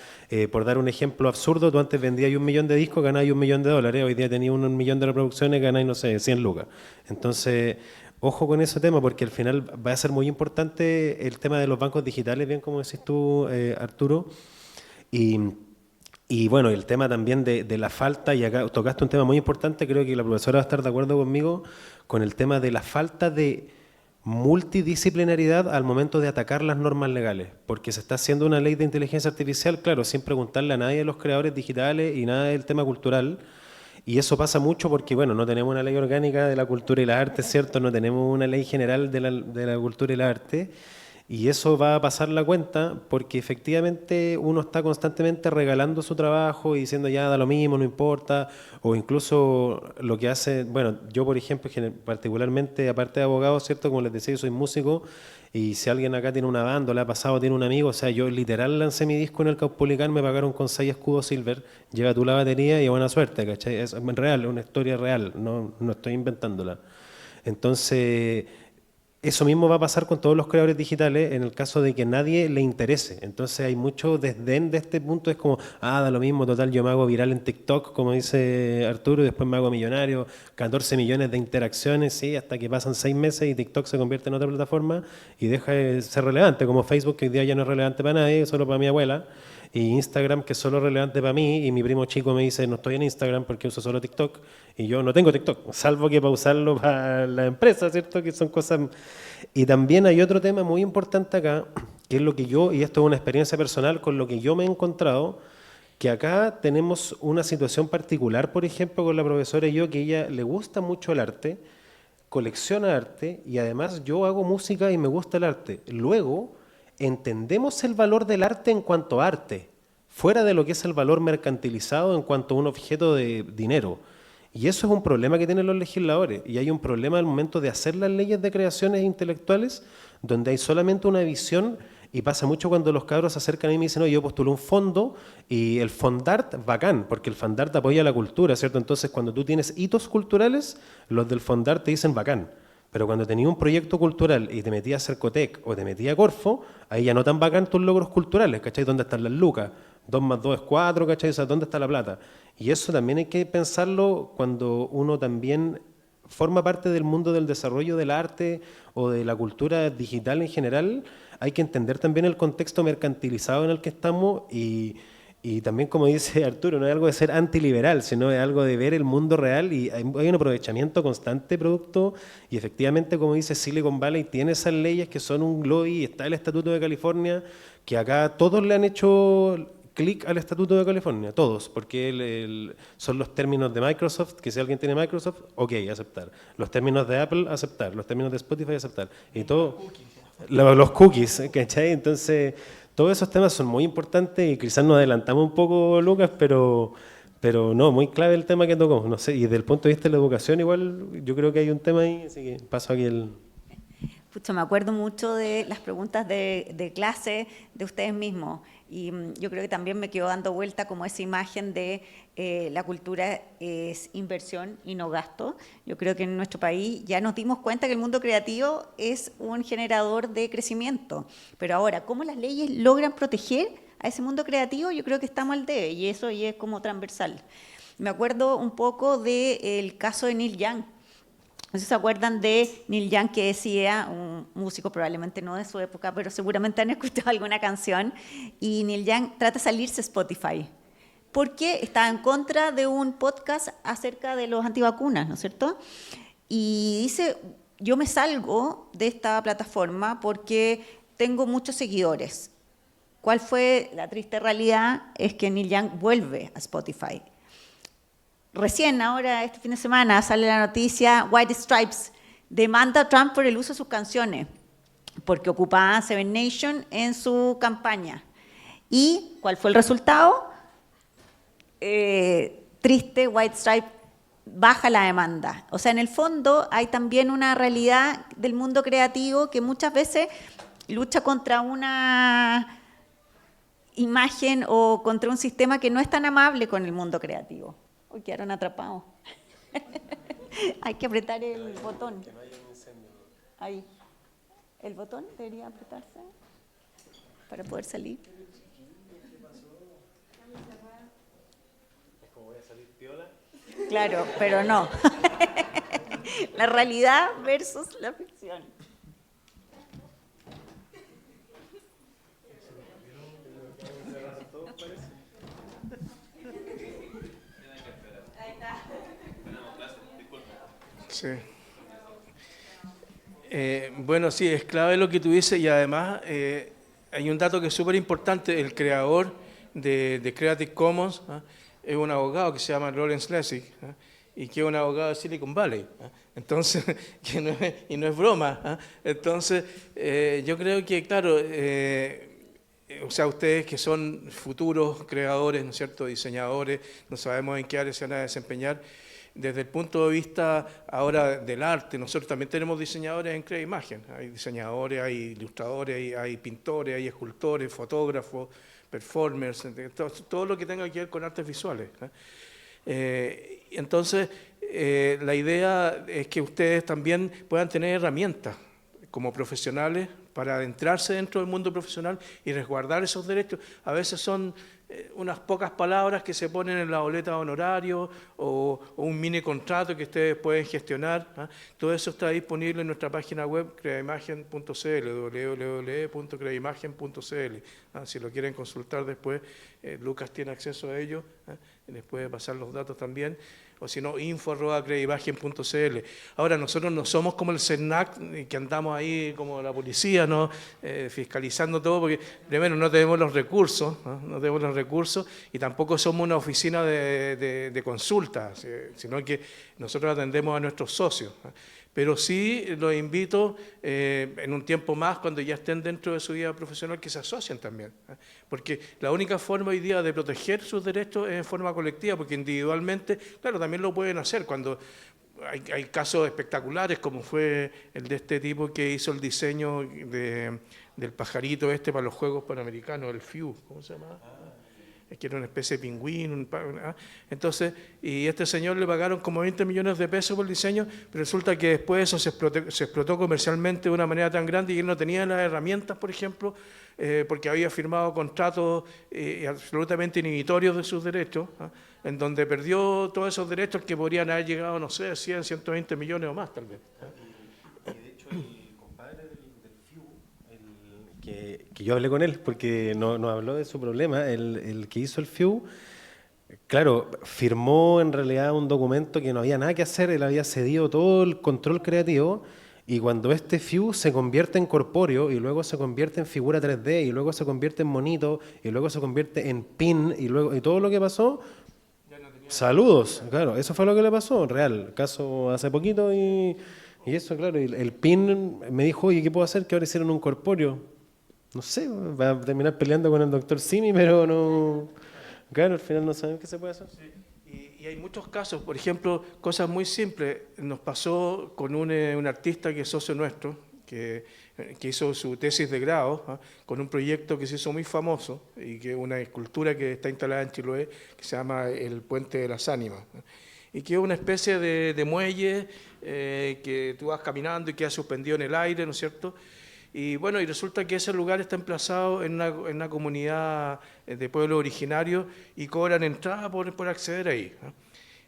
por dar un ejemplo absurdo, tú antes vendías 1 millón de discos, ganabas $1 millón, hoy día tenías 1 millón de reproducciones, ganáis, no sé, 100 lucas. Entonces, ojo con ese tema, porque al final va a ser muy importante el tema de los bancos digitales, bien como decís tú, Arturo. Y bueno, el tema también de la falta, y acá tocaste un tema muy importante, creo que la profesora va a estar de acuerdo conmigo, con el tema de la falta de multidisciplinaridad al momento de atacar las normas legales, porque se está haciendo una ley de inteligencia artificial, claro, sin preguntarle a nadie de los creadores digitales y nada del tema cultural, y eso pasa mucho porque, bueno, no tenemos una ley orgánica de la cultura y la arte, ¿cierto? No tenemos una ley general de la cultura y la arte. Y eso va a pasar la cuenta porque efectivamente uno está constantemente regalando su trabajo y diciendo ya da lo mismo, no importa, o incluso lo que hace, bueno, yo por ejemplo, particularmente aparte de abogado, ¿cierto? Como les decía, yo soy músico, y si alguien acá tiene una banda o le ha pasado, tiene un amigo, o sea, yo literal lancé mi disco en el Caupolicán, me pagaron con 6 escudos silver, lleva tú la batería y buena suerte, ¿cachai? Es real, una historia real, no estoy inventándola. Entonces, eso mismo va a pasar con todos los creadores digitales en el caso de que nadie le interese. Entonces hay mucho desdén de este punto, es como, da lo mismo, total, yo me hago viral en TikTok, como dice Arturo, y después me hago millonario, 14 millones de interacciones, sí, hasta que pasan 6 meses y TikTok se convierte en otra plataforma y deja de ser relevante, como Facebook, que hoy día ya no es relevante para nadie, solo para mi abuela, y Instagram, que es solo relevante para mí, y mi primo chico me dice, no estoy en Instagram porque uso solo TikTok, y yo no tengo TikTok, salvo que para usarlo para la empresa, ¿cierto? Que son cosas. Y también hay otro tema muy importante acá, que es lo que yo, y esto es una experiencia personal con lo que yo me he encontrado, que acá tenemos una situación particular, por ejemplo, con la profesora y yo, que ella le gusta mucho el arte, colecciona arte, y además yo hago música y me gusta el arte. Luego, entendemos el valor del arte en cuanto a arte, fuera de lo que es el valor mercantilizado en cuanto a un objeto de dinero. Y eso es un problema que tienen los legisladores, y hay un problema al momento de hacer las leyes de creaciones intelectuales, donde hay solamente una visión, y pasa mucho cuando los cabros se acercan a mí y me dicen, oye, yo postulé un fondo, y el Fondart, bacán, porque el Fondart apoya la cultura, ¿cierto? Entonces, cuando tú tienes hitos culturales, los del Fondart te dicen bacán. Pero cuando tenías un proyecto cultural y te metías a Cercotec o te metías a Corfo, ahí ya no tan bacán tus logros culturales, ¿cachai? ¿Dónde están las lucas? 2 más 2 es 4, ¿cachai? O sea, ¿dónde está la plata? Y eso también hay que pensarlo cuando uno también forma parte del mundo del desarrollo del arte o de la cultura digital en general. Hay que entender también el contexto mercantilizado en el que estamos, y también, como dice Arturo, no es algo de ser antiliberal, sino es algo de ver el mundo real, y hay un aprovechamiento constante producto, y efectivamente, como dice Silicon Valley, tiene esas leyes que son un lobby, está el Estatuto de California, que acá todos le han hecho clic al Estatuto de California, todos, porque son los términos de Microsoft, que si alguien tiene Microsoft, ok, aceptar. Los términos de Apple, aceptar. Los términos de Spotify, aceptar. Y todo, los cookies, ¿cachai? Entonces, todos esos temas son muy importantes, y quizás nos adelantamos un poco, Lucas, pero no, muy clave el tema que tocó. No sé, y desde el punto de vista de la educación, igual, yo creo que hay un tema ahí, así que paso aquí el... Pucha, me acuerdo mucho de las preguntas de clase de ustedes mismos, y yo creo que también me quedó dando vuelta como esa imagen de la cultura es inversión y no gasto. Yo creo que en nuestro país ya nos dimos cuenta que el mundo creativo es un generador de crecimiento, pero ahora, ¿cómo las leyes logran proteger a ese mundo creativo? Yo creo que estamos al debe, y eso ya es como transversal. Me acuerdo un poco del caso de Neil Young. No sé si se acuerdan de Neil Young, que decía, un músico probablemente no de su época, pero seguramente han escuchado alguna canción, y Neil Young trata de salirse de Spotify, porque estaba en contra de un podcast acerca de los antivacunas, ¿no es cierto? Y dice, yo me salgo de esta plataforma porque tengo muchos seguidores. ¿Cuál fue la triste realidad? Es que Neil Young vuelve a Spotify. Recién, ahora, este fin de semana, sale la noticia, White Stripes demanda a Trump por el uso de sus canciones, porque ocupaban Seven Nation en su campaña. ¿Y cuál fue el resultado? triste, White Stripe baja la demanda. O sea, en el fondo hay también una realidad del mundo creativo que muchas veces lucha contra una imagen o contra un sistema que no es tan amable con el mundo creativo. Uy, quedaron atrapados. Hay que apretar el botón. Ahí. El botón debería apretarse para poder salir. Claro, pero no. La realidad versus la ficción. Sí. Bueno, sí, es clave lo que tú dices y además hay un dato que es súper importante. El creador de Creative Commons es un abogado que se llama Lawrence Lessig y que es un abogado de Silicon Valley. Entonces, y no es broma. Entonces, yo creo que, claro, o sea, ustedes que son futuros creadores, ¿no es cierto?, diseñadores, no sabemos en qué área se van a desempeñar. Desde el punto de vista ahora del arte, nosotros también tenemos diseñadores en Crea Imagen. Hay diseñadores, hay ilustradores, hay pintores, hay escultores, fotógrafos, performers, todo lo que tenga que ver con artes visuales. Entonces, la idea es que ustedes también puedan tener herramientas como profesionales para adentrarse dentro del mundo profesional y resguardar esos derechos. A veces son unas pocas palabras que se ponen en la boleta de honorario o un mini contrato que ustedes pueden gestionar. Todo eso está disponible en nuestra página web creaimagen.cl, www.creaimagen.cl. Si lo quieren consultar después, Lucas tiene acceso a ello, les puede pasar los datos también, o si no, info@creaimagen.cl. Ahora, nosotros no somos como el CERNAC, que andamos ahí como la policía, ¿no? Fiscalizando todo, porque primero no tenemos los recursos, y tampoco somos una oficina de consulta, sino que nosotros atendemos a nuestros socios. Pero sí los invito en un tiempo más, cuando ya estén dentro de su vida profesional, que se asocien también. Porque la única forma hoy día de proteger sus derechos es en forma colectiva, porque individualmente, claro, también lo pueden hacer cuando hay casos espectaculares, como fue el de este tipo que hizo el diseño del pajarito para los Juegos Panamericanos, el FIU, ¿cómo se llama? Que era una especie de pingüino. Entonces, y este señor le pagaron como 20 millones de pesos por el diseño, pero resulta que después eso se explotó comercialmente de una manera tan grande y él no tenía las herramientas, por ejemplo, porque había firmado contratos absolutamente inhibitorios de sus derechos, en donde perdió todos esos derechos que podrían haber llegado, no sé, 100, 120 millones o más, tal vez. Y de hecho, el compadre del FIU, que yo hablé con él, porque nos habló de su problema, el que hizo el FIU, claro, firmó en realidad un documento que no había nada que hacer, él había cedido todo el control creativo, y cuando este FIU se convierte en corpóreo, y luego se convierte en figura 3D, y luego se convierte en monito, y luego se convierte en pin, y todo lo que pasó, saludos, claro, eso fue lo que le pasó, real, caso hace poquito, y eso, claro, el pin me dijo, oye, ¿qué puedo hacer? Que ahora hicieron un corpóreo. No sé, va a terminar peleando con el doctor Simi, pero no... Claro, al final no saben qué se puede hacer. Sí. Y hay muchos casos, por ejemplo, cosas muy simples. Nos pasó con un artista que es socio nuestro, que hizo su tesis de grado, con un proyecto que se hizo muy famoso, y que es una escultura que está instalada en Chiloé, que se llama el Puente de las Ánimas, y que es una especie de muelle que tú vas caminando y queda suspendido en el aire, ¿no es cierto? Y bueno, y resulta que ese lugar está emplazado en una comunidad de pueblos originarios y cobran entrada por acceder ahí.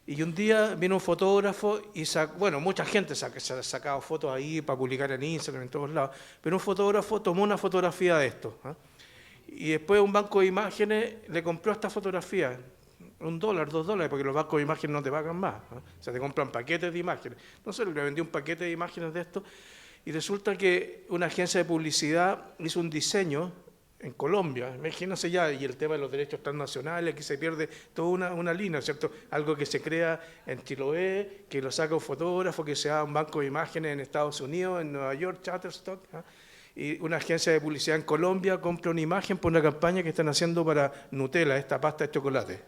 Y un día vino un fotógrafo y bueno, mucha gente se ha sacado fotos ahí para publicar en Instagram, en todos lados, pero un fotógrafo tomó una fotografía de esto. Y después un banco de imágenes le compró esta fotografía, $1, $2, porque los bancos de imágenes no te pagan más. O sea, te compran paquetes de imágenes. No sé, le vendí un paquete de imágenes de esto. Y resulta que una agencia de publicidad hizo un diseño en Colombia, imagínense ya, y el tema de los derechos transnacionales, aquí se pierde toda una línea, ¿cierto? Algo que se crea en Chiloé, que lo saca un fotógrafo, que se da un banco de imágenes en Estados Unidos, en Nueva York, Shutterstock, y una agencia de publicidad en Colombia compra una imagen por una campaña que están haciendo para Nutella, esta pasta de chocolate.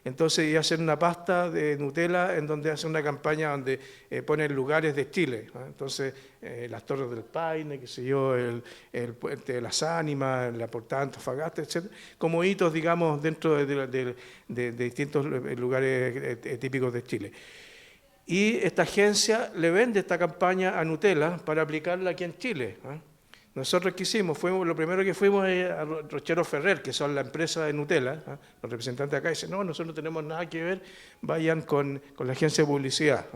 Entonces iba a hacer una pasta de Nutella en donde hace una campaña donde pone lugares de Chile. Entonces, las Torres del Paine, qué sé yo, el Puente de las Ánimas, la Portada de Antofagasta, etc. Como hitos, digamos, dentro de distintos lugares típicos de Chile. Y esta agencia le vende esta campaña a Nutella para aplicarla aquí en Chile. Nosotros ¿qué hicimos? Lo primero que fuimos a Rochero Ferrer, que son la empresa de Nutella, los representantes de acá, dicen, no, nosotros no tenemos nada que ver, vayan con la agencia de publicidad.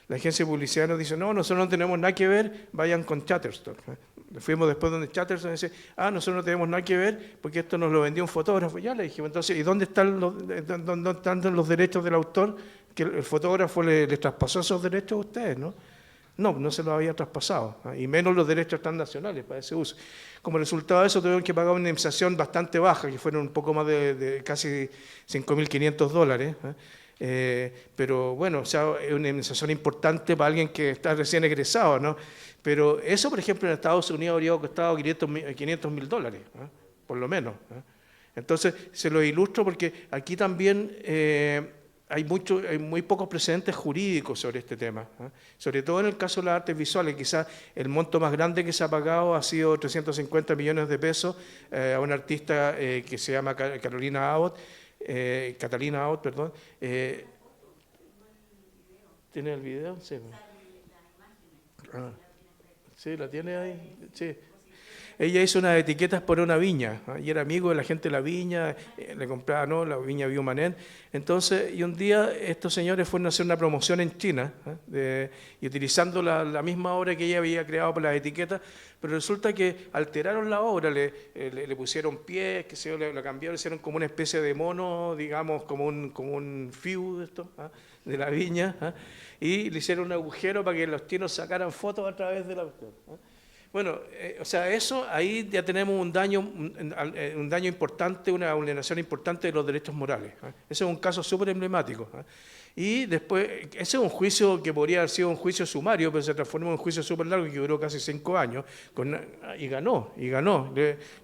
La agencia de publicidad nos dice, no, nosotros no tenemos nada que ver, vayan con Shutterstock. Fuimos después donde Shutterstock dice, nosotros no tenemos nada que ver porque esto nos lo vendió un fotógrafo. Ya le dijimos, entonces, ¿y dónde están los derechos del autor? Que el fotógrafo le traspasó esos derechos a ustedes, ¿no? No se los había traspasado, y menos los derechos transnacionales para ese uso. Como resultado de eso tuvieron que pagar una indemnización bastante baja, que fueron un poco más de casi $5.500, pero bueno, o sea, es una indemnización importante para alguien que está recién egresado, ¿no? Pero eso, por ejemplo, en Estados Unidos habría costado $500.000, por lo menos. Entonces, se lo ilustro porque aquí también hay muy pocos precedentes jurídicos sobre este tema, sobre todo en el caso de las artes visuales. Quizás el monto más grande que se ha pagado ha sido 350 millones de pesos a una artista que se llama Catalina Abbott, perdón. ¿Tiene el video? Sí. Sí, la tiene ahí. Sí. Ella hizo unas etiquetas por una viña, y era amigo de la gente de la viña, le compraba, ¿no?, la viña Biumanet. Entonces, y un día estos señores fueron a hacer una promoción en China, y utilizando la misma obra que ella había creado para las etiquetas, pero resulta que alteraron la obra, le pusieron pies, que se yo, le cambiaron, hicieron como una especie de mono, digamos, como un fiu de esto, de la viña, y le hicieron un agujero para que los chinos sacaran fotos a través de la cuestión. Bueno, o sea, eso, ahí ya tenemos un daño importante, una vulneración importante de los derechos morales. Ese es un caso súper emblemático. Y después, ese es un juicio que podría haber sido un juicio sumario, pero se transformó en un juicio súper largo que duró casi 5 años, y ganó.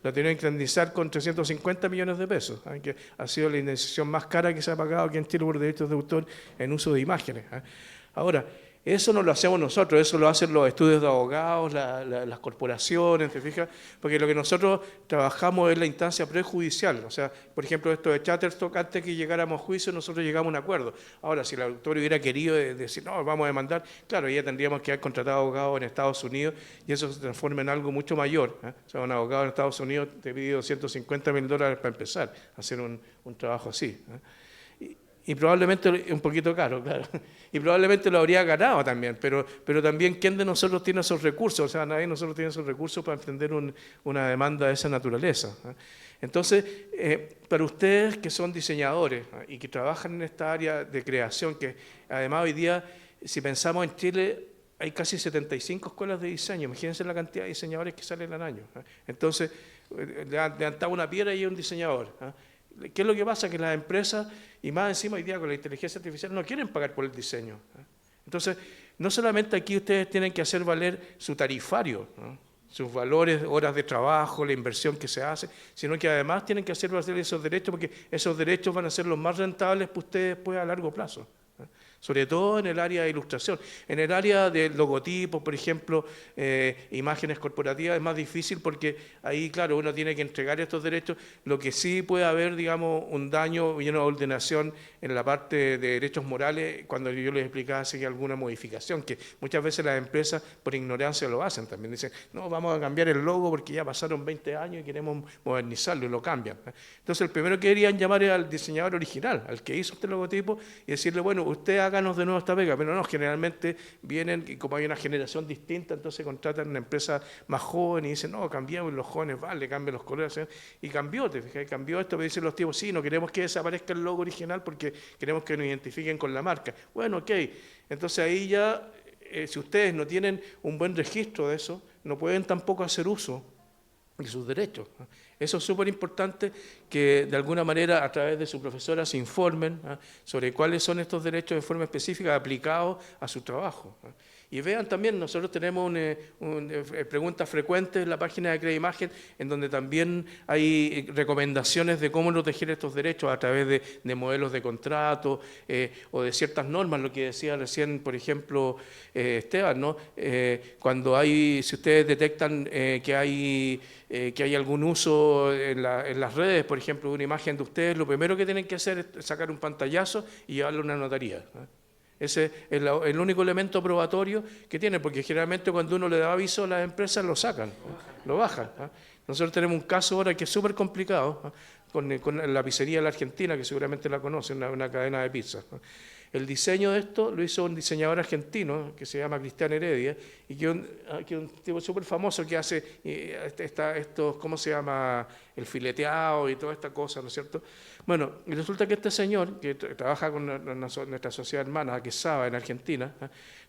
La tenía que indemnizar con 350 millones de pesos, que ha sido la indemnización más cara que se ha pagado aquí en Chile por derechos de autor en uso de imágenes. Ahora, eso no lo hacemos nosotros, eso lo hacen los estudios de abogados, las corporaciones, ¿te fijas? Porque lo que nosotros trabajamos es la instancia prejudicial. O sea, por ejemplo, esto de Shutterstock, antes que llegáramos a juicio, nosotros llegamos a un acuerdo. Ahora, si el autor hubiera querido decir, no, vamos a demandar, claro, ya tendríamos que haber contratado abogados en Estados Unidos y eso se transforma en algo mucho mayor. O sea, un abogado en Estados Unidos te pide $250.000 para empezar a hacer un trabajo así. Y probablemente es un poquito caro, claro. Y probablemente lo habría ganado también, pero también ¿quién de nosotros tiene esos recursos? O sea, nadie de nosotros tiene esos recursos para emprender una demanda de esa naturaleza. Entonces, para ustedes que son diseñadores y que trabajan en esta área de creación, que además hoy día, si pensamos en Chile, hay casi 75 escuelas de diseño. Imagínense la cantidad de diseñadores que salen al año. Entonces, levantaba una piedra y hay un diseñador. ¿Qué es lo que pasa? Que las empresas, y más encima hoy día con la inteligencia artificial, no quieren pagar por el diseño. Entonces, no solamente aquí ustedes tienen que hacer valer su tarifario, sus valores, horas de trabajo, la inversión que se hace, sino que además tienen que hacer valer esos derechos, porque esos derechos van a ser los más rentables para ustedes después a largo plazo. Sobre todo en el área de ilustración. En el área de logotipos, por ejemplo, imágenes corporativas, es más difícil porque ahí, claro, uno tiene que entregar estos derechos. Lo que sí puede haber, digamos, un daño y una ordenación en la parte de derechos morales, cuando yo les explicaba si hay alguna modificación, que muchas veces las empresas por ignorancia lo hacen también. Dicen, no, vamos a cambiar el logo porque ya pasaron 20 años y queremos modernizarlo, y lo cambian. Entonces, el primero que deberían llamar es al diseñador original, al que hizo este logotipo, y decirle, bueno, usted háganos de nuevo esta pega, pero no, generalmente vienen y como hay una generación distinta, entonces contratan una empresa más joven y dicen, no, cambiamos los jóvenes, vale, cambian los colores, y cambió, te fijas, cambió esto, pero dicen los tipos, sí, no queremos que desaparezca el logo original porque queremos que nos identifiquen con la marca. Bueno, ok, entonces ahí ya, si ustedes no tienen un buen registro de eso, no pueden tampoco hacer uso de sus derechos. Eso es súper importante, que de alguna manera a través de su profesora se informen sobre cuáles son estos derechos de forma específica aplicados a su trabajo. Y vean también, nosotros tenemos preguntas frecuentes en la página de CREImagen, en donde también hay recomendaciones de cómo proteger estos derechos a través de modelos de contrato o de ciertas normas, lo que decía recién, por ejemplo, Esteban, ¿no? Si ustedes detectan que hay algún uso en las redes, por ejemplo, de una imagen de ustedes, lo primero que tienen que hacer es sacar un pantallazo y llevarlo a una notaría. Ese es el único elemento probatorio que tiene, porque generalmente cuando uno le da aviso a las empresas lo sacan, lo bajan. Nosotros tenemos un caso ahora que es súper complicado con la pizzería de la Argentina, que seguramente la conocen, una cadena de pizzas. El diseño de esto lo hizo un diseñador argentino que se llama Cristian Heredia, y que es un tipo súper famoso que hace estos, ¿cómo se llama?, el fileteado y toda esta cosa, ¿no es cierto? Bueno, y resulta que este señor, que trabaja con nuestra sociedad hermana, que es Saba, en Argentina,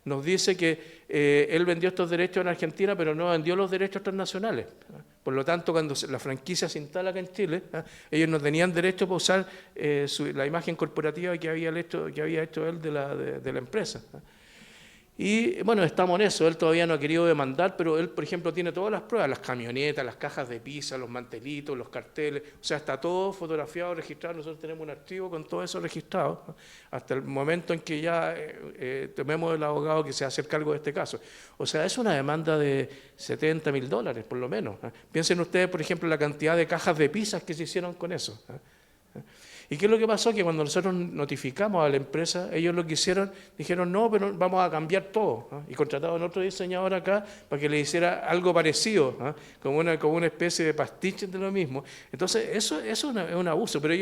nos dice que él vendió estos derechos en Argentina, pero no vendió los derechos transnacionales. Por lo tanto, cuando la franquicia se instala acá en Chile, ellos no tenían derecho para usar la imagen corporativa que había hecho él de la empresa. Y bueno, estamos en eso, él todavía no ha querido demandar, pero él, por ejemplo, tiene todas las pruebas, las camionetas, las cajas de pizza, los mantelitos, los carteles, o sea, está todo fotografiado, registrado, nosotros tenemos un archivo con todo eso registrado, ¿no? Hasta el momento en que ya tomemos el abogado que se hace cargo de este caso. O sea, es una demanda de $70.000, por lo menos. Piensen ustedes, por ejemplo, la cantidad de cajas de pizzas que se hicieron con eso. ¿Y qué es lo que pasó? Que cuando nosotros notificamos a la empresa, ellos lo que hicieron, dijeron, no, pero vamos a cambiar todo, ¿no? Y contrataron a otro diseñador acá para que le hiciera algo parecido, ¿no? como una especie de pastiche de lo mismo. Entonces, eso es un abuso, pero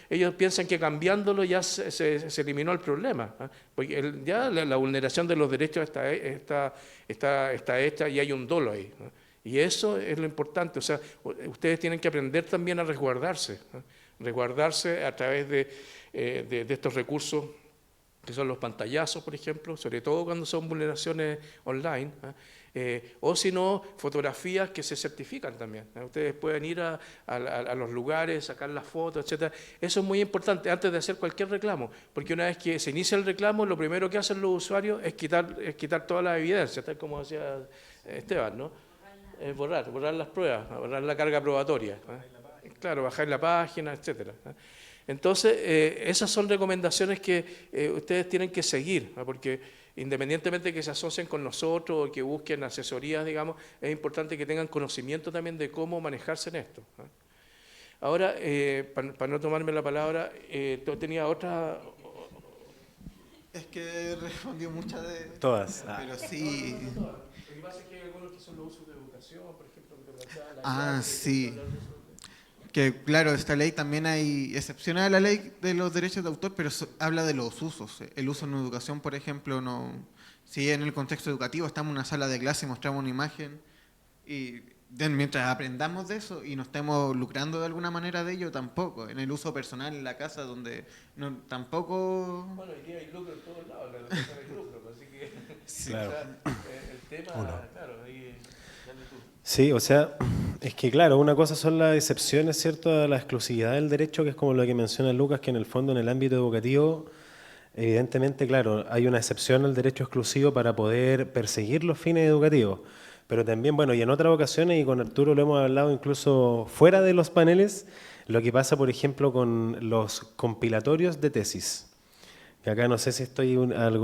ellos piensan que cambiándolo ya se eliminó el problema, ¿no? Porque ya la vulneración de los derechos está hecha y hay un dolo ahí, ¿no? Y eso es lo importante, o sea, ustedes tienen que aprender también a resguardarse, ¿no? Resguardarse a través de estos recursos que son los pantallazos, por ejemplo, sobre todo cuando son vulneraciones online, o si no, fotografías que se certifican también. Ustedes pueden ir a los lugares, sacar las fotos, etcétera. Eso es muy importante antes de hacer cualquier reclamo, porque una vez que se inicia el reclamo, lo primero que hacen los usuarios es quitar toda la evidencia, tal como decía Esteban, ¿no? Borrar las pruebas, borrar la carga probatoria. Claro, bajar la página, etcétera. Entonces, esas son recomendaciones que ustedes tienen que seguir, ¿no? Porque independientemente de que se asocien con nosotros o que busquen asesorías, digamos, es importante que tengan conocimiento también de cómo manejarse en esto, ¿no? Ahora, para no tomarme la palabra, ¿tú tenías otra? Es que respondió muchas de... Todas. Pero sí... Lo que pasa es que hay algunos que son los usos de educación, por ejemplo, sí. Que claro, esta ley también hay excepciones a la ley de los derechos de autor, pero habla de los usos. El uso en educación, por ejemplo, no. Si en el contexto educativo estamos en una sala de clase y mostramos una imagen, y mientras aprendamos de eso y nos estemos lucrando de alguna manera de ello, tampoco. En el uso personal, en la casa, donde tampoco... Bueno, hoy día hay lucro en todos lados, la educación hay lucro, así que sí. Claro. O sea, el tema, claro, ahí... Sí, o sea, es que claro, una cosa son las excepciones, ¿cierto?, a la exclusividad del derecho, que es como lo que menciona Lucas, que en el fondo en el ámbito educativo, evidentemente, claro, hay una excepción al derecho exclusivo para poder perseguir los fines educativos, pero también, bueno, y en otras ocasiones, y con Arturo lo hemos hablado incluso fuera de los paneles, lo que pasa, por ejemplo, con los compilatorios de tesis. Que acá no sé si estoy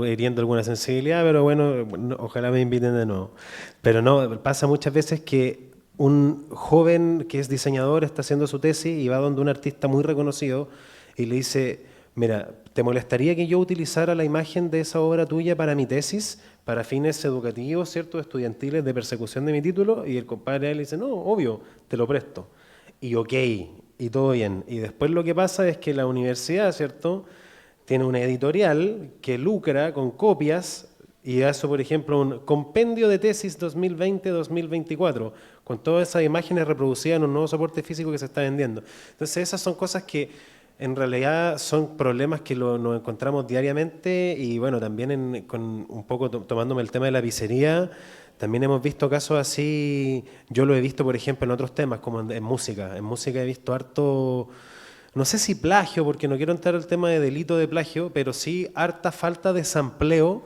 hiriendo alguna sensibilidad, pero bueno, ojalá me inviten de nuevo. Pero no, pasa muchas veces que un joven que es diseñador está haciendo su tesis y va donde un artista muy reconocido y le dice, mira, ¿te molestaría que yo utilizara la imagen de esa obra tuya para mi tesis, para fines educativos, ¿cierto?, estudiantiles de persecución de mi título? Y el compadre le dice, no, obvio, te lo presto. Y ok, y todo bien. Y después lo que pasa es que la universidad, ¿cierto?, tiene una editorial que lucra con copias y hace, por ejemplo, un compendio de tesis 2020-2024, con todas esas imágenes reproducidas en un nuevo soporte físico que se está vendiendo. Entonces, esas son cosas que En realidad son problemas que nos encontramos diariamente y bueno, también con un poco tomándome el tema de la pizzería, también hemos visto casos así, yo lo he visto por ejemplo en otros temas como en música. En música he visto harto, no sé si plagio, porque no quiero entrar al tema de delito de plagio, pero sí harta falta de sampleo,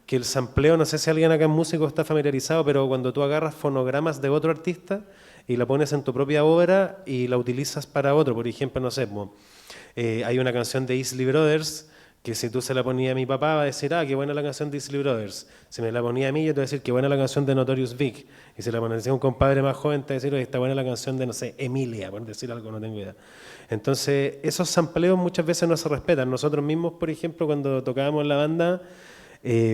que el sampleo, no sé si alguien acá en músico está familiarizado, pero cuando tú agarras fonogramas de otro artista y la pones en tu propia obra y la utilizas para otro, por ejemplo, no sé, hay una canción de Isley Brothers que si tú se la ponías a mi papá va a decir, ah, qué buena la canción de Isley Brothers. Si me la ponía a mí yo te voy a decir, qué buena la canción de Notorious Big. Y si la ponía a un compadre más joven te voy a decir, oye, está buena la canción de, no sé, Emilia, por decir algo, no tengo idea. Entonces, esos sampleos muchas veces no se respetan. Nosotros mismos, por ejemplo, cuando tocábamos en la banda,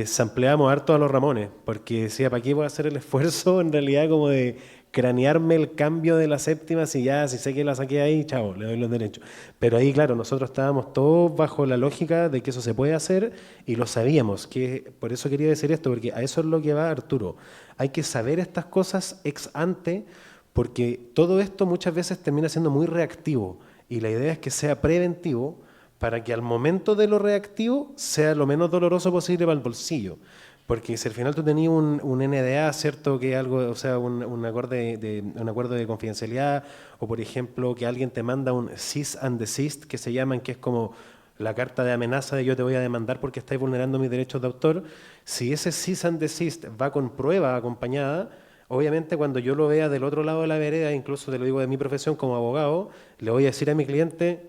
sampleábamos harto a los Ramones, porque decía, ¿para qué voy a hacer el esfuerzo en realidad como de cranearme el cambio de la séptima si sé que la saqué ahí, chao, le doy los derechos? Pero ahí, claro, nosotros estábamos todos bajo la lógica de que eso se puede hacer y lo sabíamos, que por eso quería decir esto, porque a eso es lo que va Arturo. Hay que saber estas cosas ex ante, porque todo esto muchas veces termina siendo muy reactivo y la idea es que sea preventivo para que al momento de lo reactivo sea lo menos doloroso posible para el bolsillo. Porque si al final tú tenías un NDA, ¿cierto? Que algo, o sea, un acuerdo de confidencialidad, o por ejemplo, que alguien te manda un cease and desist, que se llaman, que es como la carta de amenaza de yo te voy a demandar porque estáis vulnerando mis derechos de autor. Si ese cease and desist va con prueba acompañada, obviamente cuando yo lo vea del otro lado de la vereda, incluso te lo digo de mi profesión como abogado, le voy a decir a mi cliente,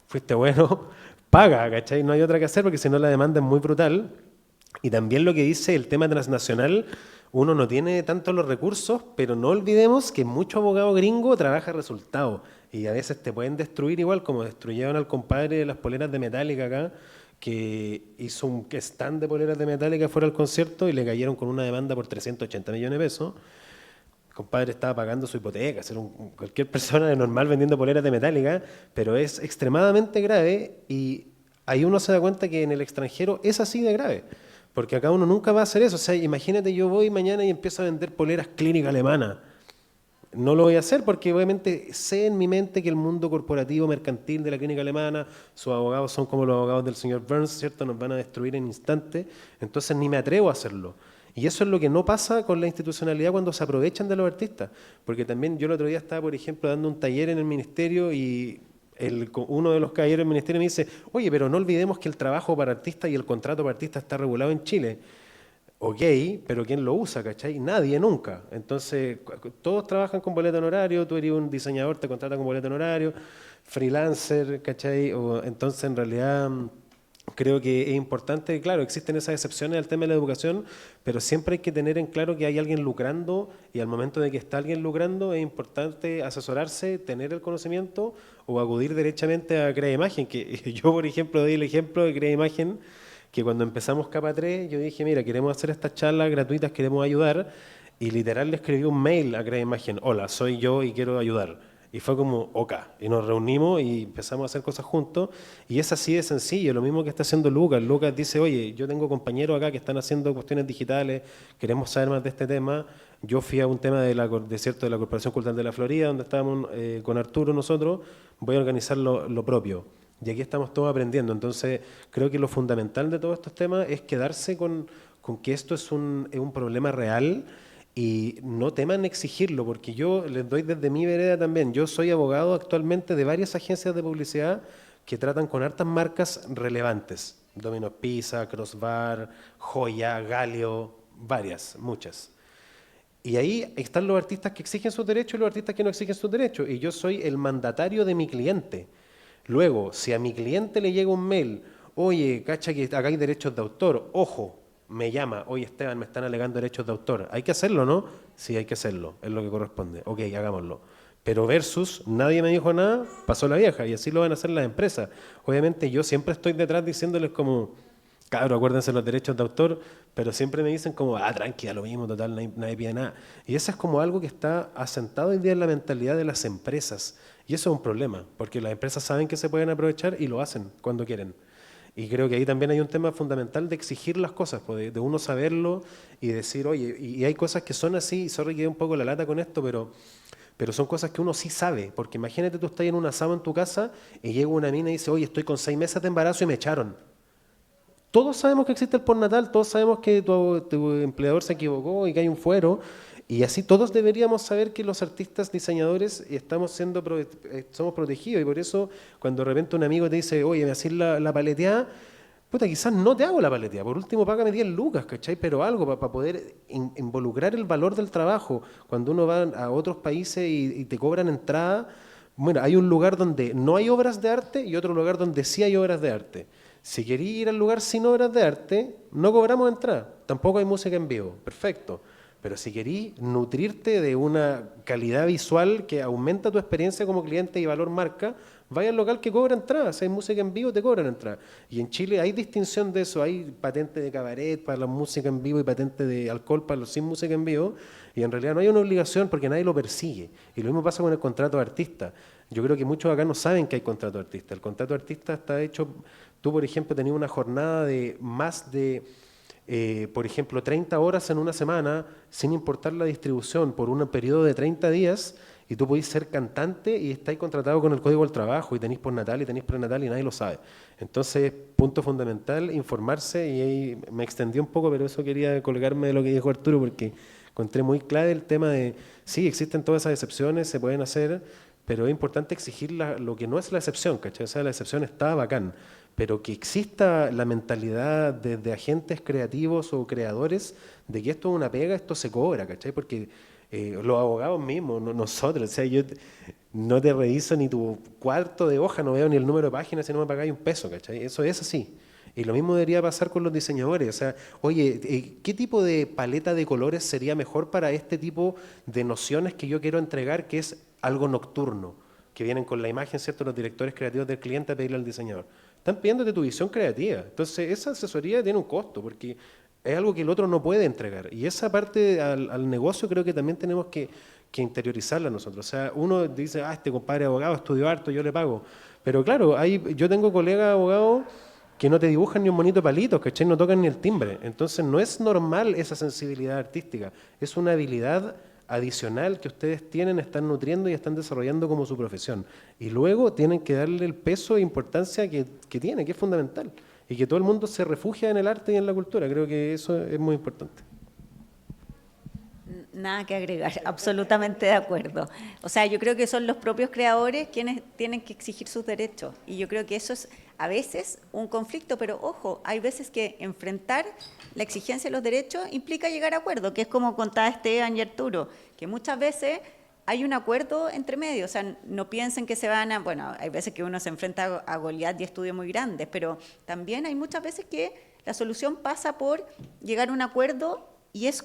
fuiste bueno, paga, ¿cachai? No hay otra que hacer porque si no la demanda es muy brutal. Y también lo que dice el tema transnacional, uno no tiene tanto los recursos, pero no olvidemos que mucho abogado gringo trabaja resultados y a veces te pueden destruir igual como destruyeron al compadre de las poleras de Metallica acá, que hizo un stand de poleras de Metallica fuera del concierto y le cayeron con una demanda por 380 millones de pesos. El compadre estaba pagando su hipoteca, ser cualquier persona de normal vendiendo poleras de Metallica, pero es extremadamente grave y ahí uno se da cuenta que en el extranjero es así de grave. Porque acá uno nunca va a hacer eso. O sea, imagínate, yo voy mañana y empiezo a vender poleras Clínica Alemana. No lo voy a hacer porque obviamente sé en mi mente que el mundo corporativo mercantil de la Clínica Alemana, sus abogados son como los abogados del señor Burns, ¿cierto? Nos van a destruir en instante. Entonces ni me atrevo a hacerlo. Y eso es lo que no pasa con la institucionalidad cuando se aprovechan de los artistas. Porque también yo el otro día estaba, por ejemplo, dando un taller en el ministerio y uno de los caballeros del ministerio me dice, oye, pero no olvidemos que el trabajo para artistas y el contrato para artistas está regulado en Chile. Ok, pero ¿quién lo usa, cachai? Nadie, nunca. Entonces, todos trabajan con boleto honorario, tú eres un diseñador, te contratan con boleto honorario, freelancer, cachai. Entonces, en realidad, creo que es importante, claro, existen esas excepciones al tema de la educación, pero siempre hay que tener en claro que hay alguien lucrando y al momento de que está alguien lucrando es importante asesorarse, tener el conocimiento o acudir derechamente a Crea Imagen, que yo, por ejemplo, doy el ejemplo de Crea Imagen, que cuando empezamos Capa 3, yo dije, mira, queremos hacer estas charlas gratuitas, queremos ayudar, y literal le escribí un mail a Crea Imagen, hola, soy yo y quiero ayudar. Y fue como, ok, y nos reunimos y empezamos a hacer cosas juntos, y es así de sencillo, lo mismo que está haciendo Lucas. Lucas dice, oye, yo tengo compañeros acá que están haciendo cuestiones digitales, queremos saber más de este tema. Yo fui a un tema de la Corporación Cultural de la Florida, donde estábamos con Arturo nosotros, voy a organizar lo propio. Y aquí estamos todos aprendiendo. Entonces, creo que lo fundamental de todos estos temas es quedarse con que esto es un problema real y no teman exigirlo, porque yo les doy desde mi vereda también. Yo soy abogado actualmente de varias agencias de publicidad que tratan con hartas marcas relevantes. Domino's Pizza, Crossbar, Joya, Galio, varias, muchas. Y ahí están los artistas que exigen sus derechos y los artistas que no exigen sus derechos. Y yo soy el mandatario de mi cliente. Luego, si a mi cliente le llega un mail, oye, cacha que acá hay derechos de autor, ojo, me llama, oye Esteban, me están alegando derechos de autor. ¿Hay que hacerlo, no? Sí, hay que hacerlo, es lo que corresponde. Ok, hagámoslo. Pero versus, nadie me dijo nada, pasó la vieja, y así lo van a hacer las empresas. Obviamente yo siempre estoy detrás diciéndoles como, cabrón, acuérdense los derechos de autor, pero siempre me dicen como, tranquila, lo mismo, total, nadie pide nada. Y eso es como algo que está asentado hoy día en la mentalidad de las empresas. Y eso es un problema, porque las empresas saben que se pueden aprovechar y lo hacen cuando quieren. Y creo que ahí también hay un tema fundamental de exigir las cosas, de uno saberlo y decir, oye, y hay cosas que son así, sorry que dé un poco la lata con esto, pero pero son cosas que uno sí sabe, porque imagínate tú estás en un asado en tu casa y llega una mina y dice, oye, estoy con 6 meses de embarazo y me echaron. Todos sabemos que existe el postnatal, todos sabemos que tu empleador se equivocó y que hay un fuero, y así todos deberíamos saber que los artistas, diseñadores, somos protegidos, y por eso cuando de repente un amigo te dice, oye, me haces la paleteada, puta, quizás no te hago la paleteada, por último págame 10 lucas, ¿cachai? Pero algo para poder involucrar el valor del trabajo. Cuando uno va a otros países y te cobran entrada, bueno, hay un lugar donde no hay obras de arte y otro lugar donde sí hay obras de arte. Si querís ir al lugar sin obras de arte, no cobramos entrada, tampoco hay música en vivo, perfecto. Pero si querís nutrirte de una calidad visual que aumenta tu experiencia como cliente y valor marca, vaya al local que cobra entrada. Si hay música en vivo, te cobran entrada. Y en Chile hay distinción de eso. Hay patente de cabaret para la música en vivo y patente de alcohol para los sin música en vivo. Y en realidad no hay una obligación porque nadie lo persigue. Y lo mismo pasa con el contrato de artista. Yo creo que muchos acá no saben que hay contrato de artista. El contrato de artista está hecho... Tú, por ejemplo, tenías una jornada de más de... por ejemplo, 30 horas en una semana, sin importar la distribución, por un periodo de 30 días, y tú podés ser cantante y estáis contratado con el Código del Trabajo, y tenéis postnatal y tenéis prenatal y nadie lo sabe. Entonces, punto fundamental, informarse, y ahí me extendí un poco, pero eso quería colgarme de lo que dijo Arturo, porque encontré muy clave el tema de, sí, existen todas esas excepciones, se pueden hacer, pero es importante exigir lo que no es la excepción, ¿cachai? O sea, la excepción está bacán, pero que exista la mentalidad de agentes creativos o creadores de que esto es una pega, esto se cobra, ¿cachai? Porque los abogados mismos, nosotros, o sea, yo no te reviso ni tu cuarto de hoja, no veo ni el número de páginas si no me pagáis un peso, ¿cachai? Eso es así. Y lo mismo debería pasar con los diseñadores, o sea, oye, ¿qué tipo de paleta de colores sería mejor para este tipo de nociones que yo quiero entregar, que es algo nocturno, que vienen con la imagen, ¿cierto?, los directores creativos del cliente a pedirle al diseñador? Están pidiéndote tu visión creativa. Entonces, esa asesoría tiene un costo, porque es algo que el otro no puede entregar. Y esa parte al negocio creo que también tenemos que interiorizarla nosotros. O sea, uno dice, este compadre abogado estudió harto, yo le pago. Pero claro, yo tengo colegas abogados que no te dibujan ni un bonito palito, ¿cachai? No tocan ni el timbre. Entonces, no es normal esa sensibilidad artística. Es una habilidad adicional que ustedes tienen, están nutriendo y están desarrollando como su profesión. Y luego tienen que darle el peso e importancia que tiene, que es fundamental. Y que todo el mundo se refugia en el arte y en la cultura. Creo que eso es muy importante. Nada que agregar, absolutamente de acuerdo. O sea, yo creo que son los propios creadores quienes tienen que exigir sus derechos. Y yo creo que eso es a veces un conflicto, pero ojo, hay veces que enfrentar la exigencia de los derechos implica llegar a acuerdo, que es como contaba Esteban y Arturo, que muchas veces hay un acuerdo entre medio. O sea, no piensen que se van a... Bueno, hay veces que uno se enfrenta a Goliat y estudios muy grandes, pero también hay muchas veces que la solución pasa por llegar a un acuerdo y es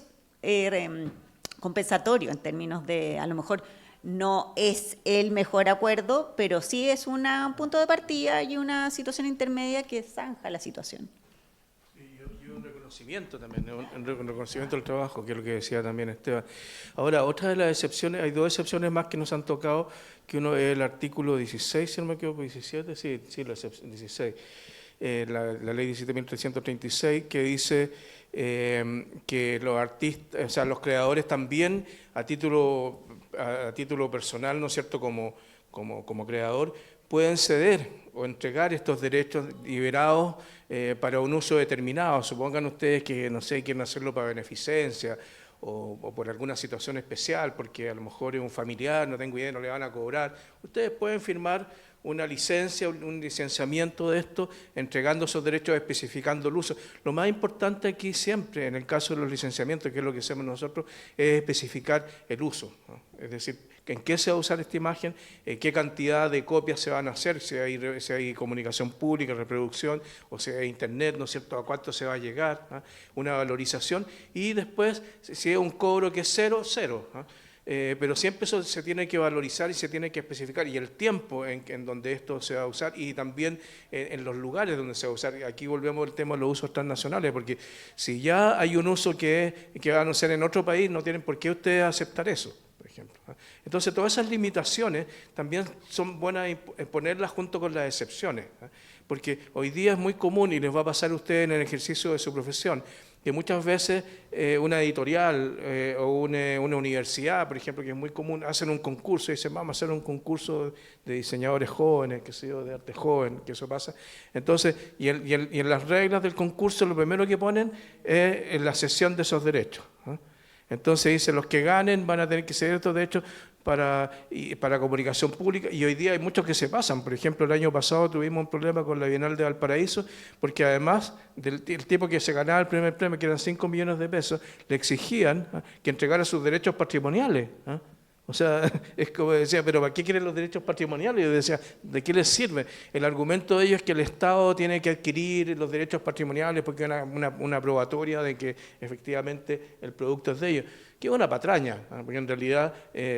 compensatorio en términos de, a lo mejor no es el mejor acuerdo, pero sí es un punto de partida y una situación intermedia que zanja la situación. Y un reconocimiento también, un reconocimiento del trabajo, que es lo que decía también Esteban. Ahora, otra de las excepciones, hay dos excepciones más que nos han tocado, que uno es el artículo 16, si no me equivoco, 17, sí, la excepción 16, la ley 17.336, que dice que los artistas, o sea, los creadores también a título personal, ¿no es cierto?, como creador, pueden ceder o entregar estos derechos liberados para un uso determinado. Supongan ustedes que, no sé, quieren hacerlo para beneficencia o por alguna situación especial, porque a lo mejor es un familiar, no tengo idea, no le van a cobrar. Ustedes pueden firmar una licencia, un licenciamiento de esto, entregando esos derechos, especificando el uso. Lo más importante aquí siempre, en el caso de los licenciamientos, que es lo que hacemos nosotros, es especificar el uso, ¿no? Es decir, en qué se va a usar esta imagen, qué cantidad de copias se van a hacer, si hay comunicación pública, reproducción, o si hay internet, ¿no es cierto?, a cuánto se va a llegar, ¿no?, una valorización, y después, si es un cobro que es cero, ¿no?, pero siempre eso se tiene que valorizar y se tiene que especificar, y el tiempo en donde esto se va a usar, y también en los lugares donde se va a usar. Aquí volvemos al tema de los usos transnacionales, porque si ya hay un uso que van a ser en otro país, no tienen por qué ustedes aceptar eso, por ejemplo. Entonces, todas esas limitaciones también son buenas ponerlas junto con las excepciones, porque hoy día es muy común, y les va a pasar a ustedes en el ejercicio de su profesión, que muchas veces una editorial o una universidad, por ejemplo, que es muy común, hacen un concurso y dicen, vamos a hacer un concurso de diseñadores jóvenes, qué sé yo, de arte joven, que eso pasa. Entonces, y en las reglas del concurso lo primero que ponen es la cesión de esos derechos. Entonces dice, los que ganen van a tener que ceder estos derechos para comunicación pública, y hoy día hay muchos que se pasan. Por ejemplo, el año pasado tuvimos un problema con la Bienal de Valparaíso, porque además del tipo que se ganaba el primer premio, que eran 5 millones de pesos, le exigían que entregara sus derechos patrimoniales. O sea, es como decía, pero ¿para qué quieren los derechos patrimoniales? Yo decía, ¿de qué les sirve? El argumento de ellos es que el Estado tiene que adquirir los derechos patrimoniales porque es una probatoria de que efectivamente el producto es de ellos. Que es una patraña, porque en realidad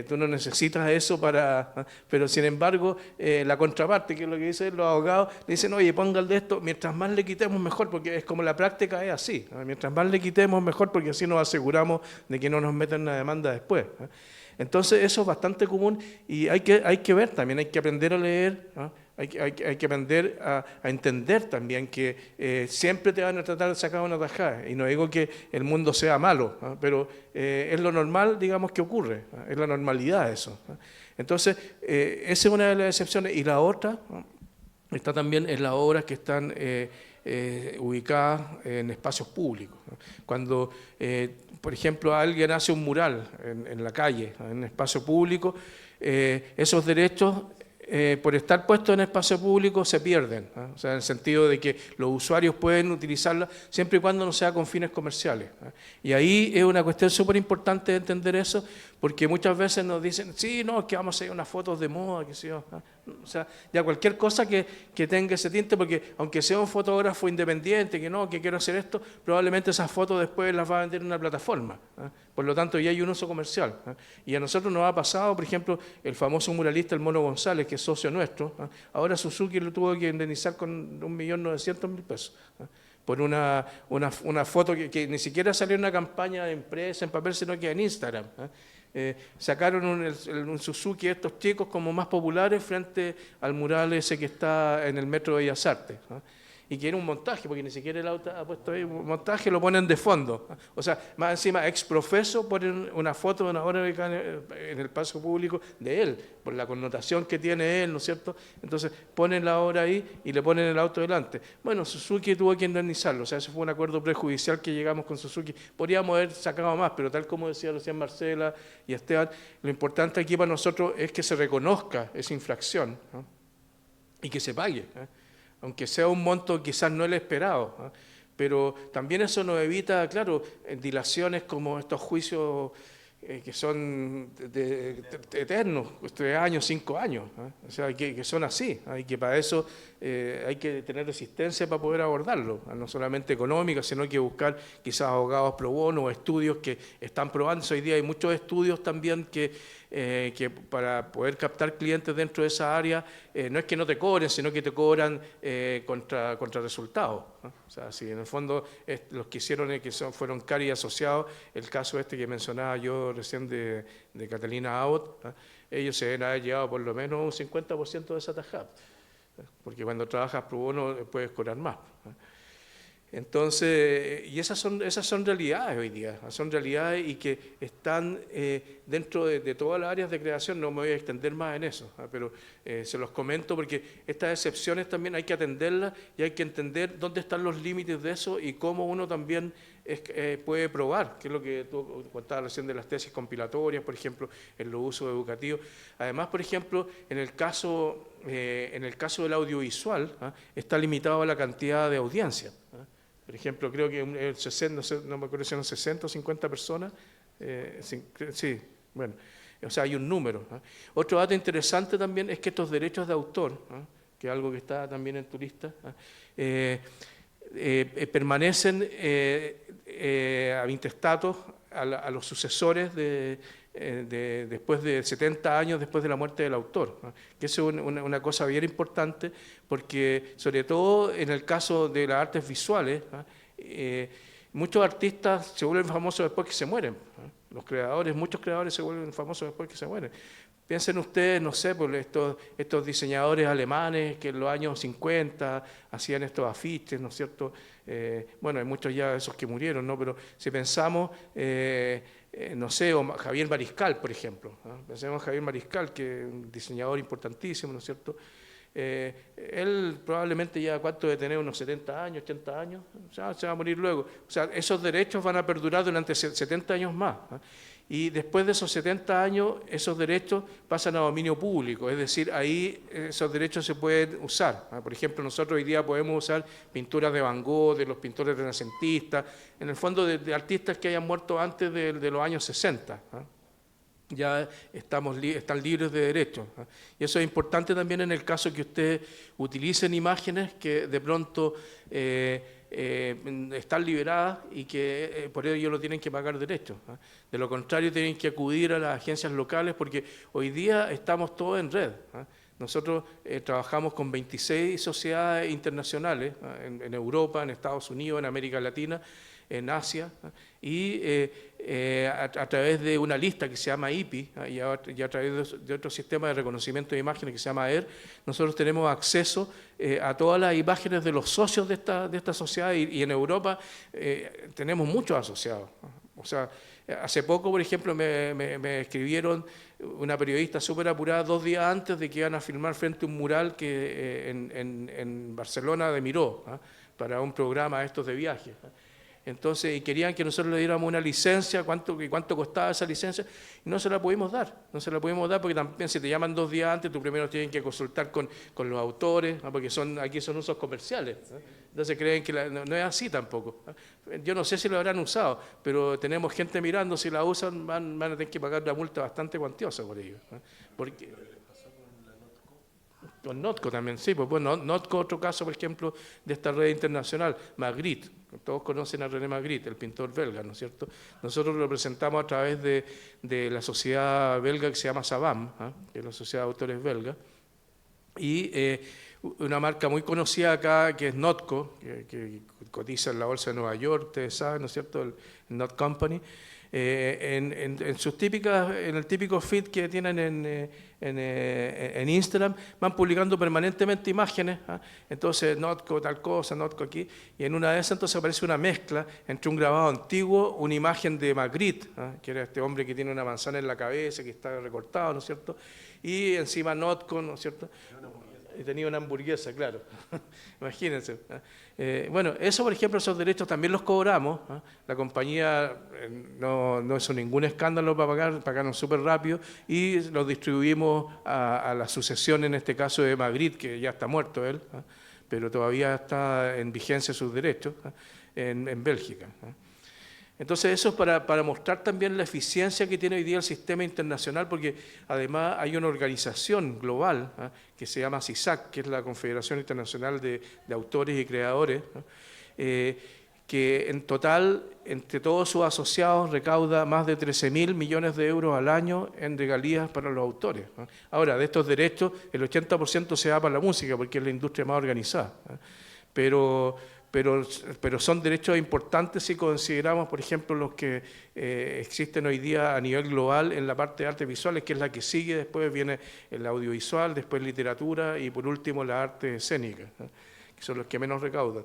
tú no necesitas eso para... Pero sin embargo, la contraparte, que es lo que dicen los abogados, le dicen, oye, ponga el de esto, mientras más le quitemos mejor, porque es como la práctica es así. Mientras más le quitemos mejor, porque así nos aseguramos de que no nos metan una demanda después. Entonces eso es bastante común y hay que ver también, hay que aprender a leer, hay que aprender a entender también que siempre te van a tratar de sacar una tajada. Y no digo que el mundo sea malo, pero es lo normal, digamos, que ocurre, es la normalidad eso. Entonces, esa es una de las excepciones. Y la otra está también en las obras que están ubicadas en espacios públicos. Cuando, por ejemplo, alguien hace un mural en la calle, en un espacio público, esos derechos, por estar puestos en espacio público, se pierden. O sea, en el sentido de que los usuarios pueden utilizarla siempre y cuando no sea con fines comerciales. Y ahí es una cuestión súper importante de entender eso, porque muchas veces nos dicen, sí, no, es que vamos a hacer unas fotos de moda, qué sé yo. O sea, ya cualquier cosa que tenga ese tinte, porque aunque sea un fotógrafo independiente, que quiero hacer esto, probablemente esas fotos después las va a vender en una plataforma. Por lo tanto, ya hay un uso comercial. Y a nosotros nos ha pasado, por ejemplo, el famoso muralista, el Mono González, que es socio nuestro, ahora Suzuki lo tuvo que indemnizar con 1.900.000 pesos. Por una foto que ni siquiera salió en una campaña de empresa, en papel, sino que en Instagram. Sacaron un Suzuki estos chicos como más populares frente al mural ese que está en el Metro de Bellas Artes. Y que era un montaje, porque ni siquiera el auto ha puesto ahí un montaje, lo ponen de fondo. O sea, más encima, ex profeso ponen una foto de una obra en el espacio público de él, por la connotación que tiene él, ¿no es cierto? Entonces, ponen la obra ahí y le ponen el auto delante. Bueno, Suzuki tuvo que indemnizarlo, o sea, ese fue un acuerdo prejudicial que llegamos con Suzuki. Podríamos haber sacado más, pero tal como decía recién Marcela y Esteban, lo importante aquí para nosotros es que se reconozca esa infracción, ¿no? Y que se pague, aunque sea un monto quizás no el esperado, pero también eso nos evita, claro, dilaciones como estos juicios que son eternos, 3 años, 5 años, o sea, que son así, y que para eso hay que tener resistencia para poder abordarlo, no solamente económica, sino que buscar quizás abogados pro bono o estudios que están probando. Hoy día hay muchos estudios también que para poder captar clientes dentro de esa área, no es que no te cobren, sino que te cobran contra resultados. O sea, si en el fondo los que hicieron fueron Cari asociados, el caso este que mencionaba yo recién de Catalina Abbott, ellos se deben haber llevado por lo menos un 50% de esa tajada, porque cuando trabajas pro bono puedes cobrar más. Entonces, y esas son realidades hoy día, son realidades y que están dentro de todas las áreas de creación. No me voy a extender más en eso, pero se los comento porque estas excepciones también hay que atenderlas y hay que entender dónde están los límites de eso y cómo uno también puede probar, que es lo que tú contabas recién de las tesis compilatorias, por ejemplo, en los usos educativos. Además, por ejemplo, en el caso del audiovisual, está limitado a la cantidad de audiencia. Por ejemplo, creo que el 60, no me acuerdo si eran 60 o 50 personas, sí, bueno, o sea, hay un número. Otro dato interesante también es que estos derechos de autor, que es algo que está también en tu lista, permanecen intestados a los sucesores después de 70 años después de la muerte del autor, que eso es una cosa bien importante, porque sobre todo en el caso de las artes visuales, muchos artistas se vuelven famosos después que se mueren. Muchos creadores se vuelven famosos después que se mueren. Piensen ustedes, no sé, por estos diseñadores alemanes que en los años 50 hacían estos afiches, ¿no es cierto? Bueno, hay muchos ya de esos que murieron, ¿no? Pero si pensamos, no sé, Javier Mariscal, por ejemplo, ¿no? Pensemos en Javier Mariscal, que es un diseñador importantísimo, ¿no es cierto? Él probablemente ya, ¿cuánto debe tener? Unos 70 años, 80 años, ya se va a morir luego. O sea, esos derechos van a perdurar durante 70 años más, ¿no? Y después de esos 70 años, esos derechos pasan a dominio público, es decir, ahí esos derechos se pueden usar. Por ejemplo, nosotros hoy día podemos usar pinturas de Van Gogh, de los pintores renacentistas, en el fondo de artistas que hayan muerto antes de los años 60. Ya están libres de derechos. Y eso es importante también en el caso que ustedes utilicen imágenes que de pronto están liberadas y que por ello no tienen que pagar derechos. De lo contrario, tienen que acudir a las agencias locales porque hoy día estamos todos en red. Nosotros trabajamos con 26 sociedades internacionales en Europa, en Estados Unidos, en América Latina, en Asia, y a través de una lista que se llama IPI, y a través de otro sistema de reconocimiento de imágenes que se llama AER, nosotros tenemos acceso a todas las imágenes de los socios de esta sociedad, y en Europa tenemos muchos asociados. O sea, hace poco, por ejemplo, me escribieron una periodista súper apurada 2 días antes de que iban a filmar frente a un mural que en Barcelona de Miró, para un programa estos de viajes. Entonces, y querían que nosotros le diéramos una licencia, cuánto costaba esa licencia, y no se la pudimos dar, porque también si te llaman 2 días antes, tú primero tienes que consultar con los autores, ¿no? Porque aquí son usos comerciales, ¿no? Entonces creen que no es así tampoco, ¿no? Yo no sé si lo habrán usado, pero tenemos gente mirando, si la usan van a tener que pagar una multa bastante cuantiosa por ello, ¿no? Porque con Notco también, sí, pues bueno, Notco otro caso, por ejemplo, de esta red internacional, Magritte, todos conocen a René Magritte, el pintor belga, ¿no es cierto? Nosotros lo representamos a través de la sociedad belga que se llama SABAM, que es la Sociedad de Autores Belga, y una marca muy conocida acá que es Notco, que cotiza en la bolsa de Nueva York, ustedes saben, ¿no es cierto?, el Not Company. En el típico feed que tienen en Instagram, van publicando permanentemente imágenes, entonces Notco tal cosa, Notco aquí, y en una de esas entonces aparece una mezcla entre un grabado antiguo, una imagen de Magritte, que era este hombre que tiene una manzana en la cabeza, que está recortado, ¿no es cierto?, y encima Notco, ¿no es cierto?, y tenía una hamburguesa, claro, imagínense. Bueno, eso, por ejemplo, esos derechos también los cobramos. La compañía no hizo ningún escándalo para pagar, pagaron súper rápido y los distribuimos a la sucesión, en este caso de Magritte, que ya está muerto él, pero todavía está en vigencia sus derechos en Bélgica. Entonces eso es para mostrar también la eficiencia que tiene hoy día el sistema internacional, porque además hay una organización global que se llama CISAC, que es la Confederación Internacional de Autores y Creadores, que en total, entre todos sus asociados, recauda más de 13.000 millones de euros al año en regalías para los autores. Ahora, de estos derechos, el 80% se da para la música, porque es la industria más organizada. Pero son derechos importantes si consideramos, por ejemplo, los que existen hoy día a nivel global en la parte de artes visuales, que es la que sigue, después viene el audiovisual, después literatura y por último la arte escénica, que son los que menos recaudan.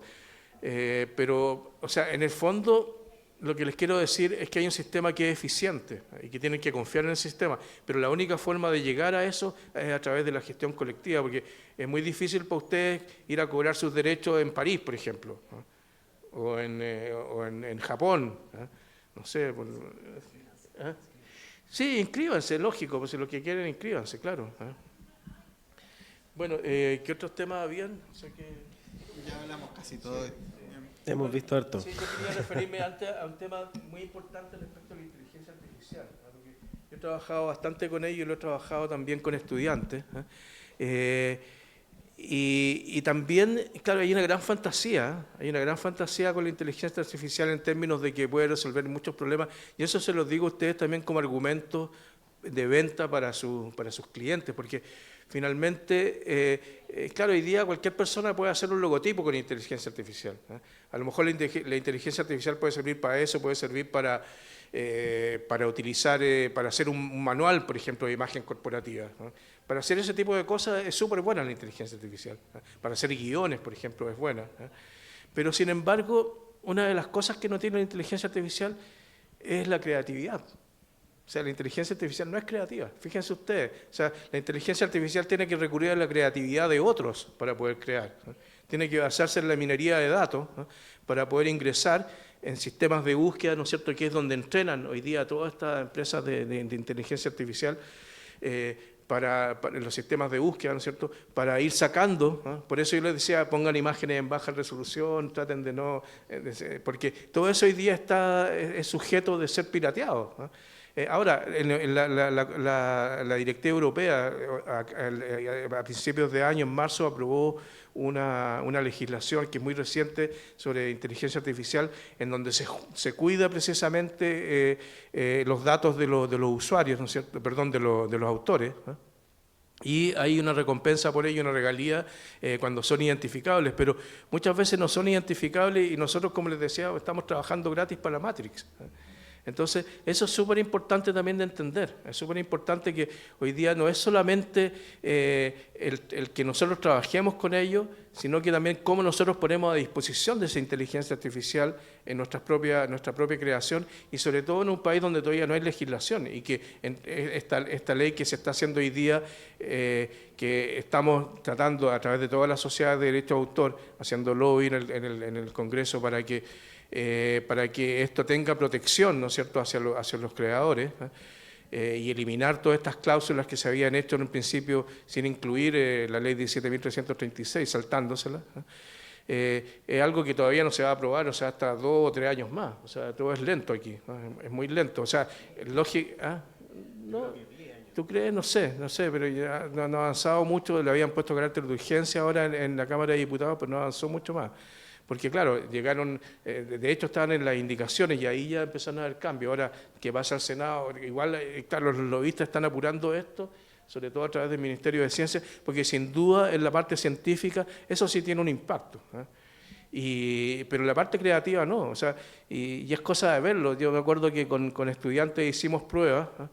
Pero, o sea, en el fondo, lo que les quiero decir es que hay un sistema que es eficiente y que tienen que confiar en el sistema, pero la única forma de llegar a eso es a través de la gestión colectiva, porque es muy difícil para ustedes ir a cobrar sus derechos en París, por ejemplo, o en Japón, no sé. Sí, inscríbanse, lógico, pues si lo que quieren, inscríbanse, claro. Bueno, ¿qué otros temas habían? O sea que ya hablamos casi todo. Hemos visto harto. Sí, yo quería referirme antes a un tema muy importante respecto a la inteligencia artificial, porque yo he trabajado bastante con ello y lo he trabajado también con estudiantes. Y también, claro, hay una gran fantasía con la inteligencia artificial en términos de que puede resolver muchos problemas, y eso se los digo a ustedes también como argumento de venta para sus clientes, porque finalmente, claro, hoy día cualquier persona puede hacer un logotipo con inteligencia artificial. A lo mejor la inteligencia artificial puede servir para eso, puede servir para para utilizar, para hacer un manual, por ejemplo, de imagen corporativa, ¿no? Para hacer ese tipo de cosas es súper buena la inteligencia artificial, ¿no? Para hacer guiones, por ejemplo, es buena, ¿no? Pero sin embargo, una de las cosas que no tiene la inteligencia artificial es la creatividad. O sea, la inteligencia artificial no es creativa, fíjense ustedes. O sea, la inteligencia artificial tiene que recurrir a la creatividad de otros para poder crear, ¿no? Tiene que basarse en la minería de datos, ¿no? Para poder ingresar en sistemas de búsqueda, ¿no es cierto?, que es donde entrenan hoy día todas estas empresas de inteligencia artificial, para los sistemas de búsqueda, ¿no es cierto?, para ir sacando, ¿no? Por eso yo les decía, pongan imágenes en baja resolución, traten de no... porque todo eso hoy día es sujeto de ser pirateado, ¿no? Ahora, en la directiva europea, a principios de año, en marzo, aprobó una legislación que es muy reciente sobre inteligencia artificial, en donde se cuida precisamente los datos de los usuarios, ¿no es cierto? Perdón, de los autores, ¿no? Y hay una recompensa por ello, una regalía, cuando son identificables, pero muchas veces no son identificables y nosotros, como les decía, estamos trabajando gratis para Matrix, ¿no? Entonces, eso es súper importante también de entender. Es súper importante que hoy día no es solamente el que nosotros trabajemos con ellos, sino que también cómo nosotros ponemos a disposición de esa inteligencia artificial en nuestra propia creación, y sobre todo en un país donde todavía no hay legislación, y que esta ley que se está haciendo hoy día, que estamos tratando a través de toda la sociedad de derecho de autor, haciendo lobby en el Congreso para que esto tenga protección, ¿no es cierto?, hacia los creadores, ¿eh? Y eliminar todas estas cláusulas que se habían hecho en un principio sin incluir la ley 17.336, saltándosela, ¿eh? Es algo que todavía no se va a aprobar, o sea, hasta 2 o 3 años más. O sea, todo es lento aquí, ¿no? Es muy lento. O sea, lógica... ¿No? ¿Tú crees? No sé, pero ya no ha avanzado mucho. Le habían puesto carácter de urgencia ahora en la Cámara de Diputados, pero no avanzó mucho más. Porque claro, llegaron, de hecho estaban en las indicaciones y ahí ya empezaron a haber cambios. Ahora que pasa al Senado, igual, claro, los lobistas están apurando esto, sobre todo a través del Ministerio de Ciencia, porque sin duda en la parte científica eso sí tiene un impacto, ¿eh? Pero la parte creativa no, o sea, y es cosa de verlo. Yo me acuerdo que con estudiantes hicimos pruebas, a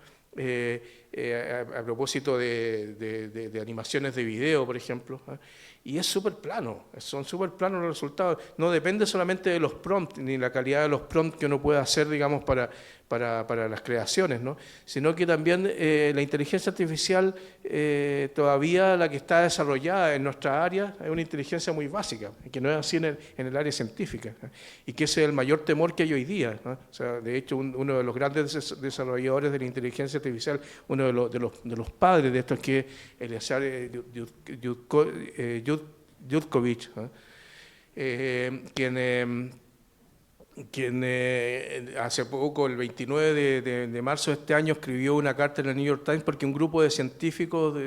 propósito de animaciones de video, por ejemplo, y es súper plano, son súper planos los resultados. No depende solamente de los prompts, ni la calidad de los prompts que uno pueda hacer, digamos, para las creaciones, ¿no? Sino que también la inteligencia artificial, todavía la que está desarrollada en nuestra área, es una inteligencia muy básica, que no es así en el área científica, ¿no? Y que ese es el mayor temor que hay hoy día, ¿no? O sea, de hecho, uno de los grandes desarrolladores de la inteligencia artificial, uno de los padres de esto, es que Eliezer Yudkowicz, ¿no? Quien hace poco, el 29 de marzo de este año, escribió una carta en el New York Times porque un grupo de científicos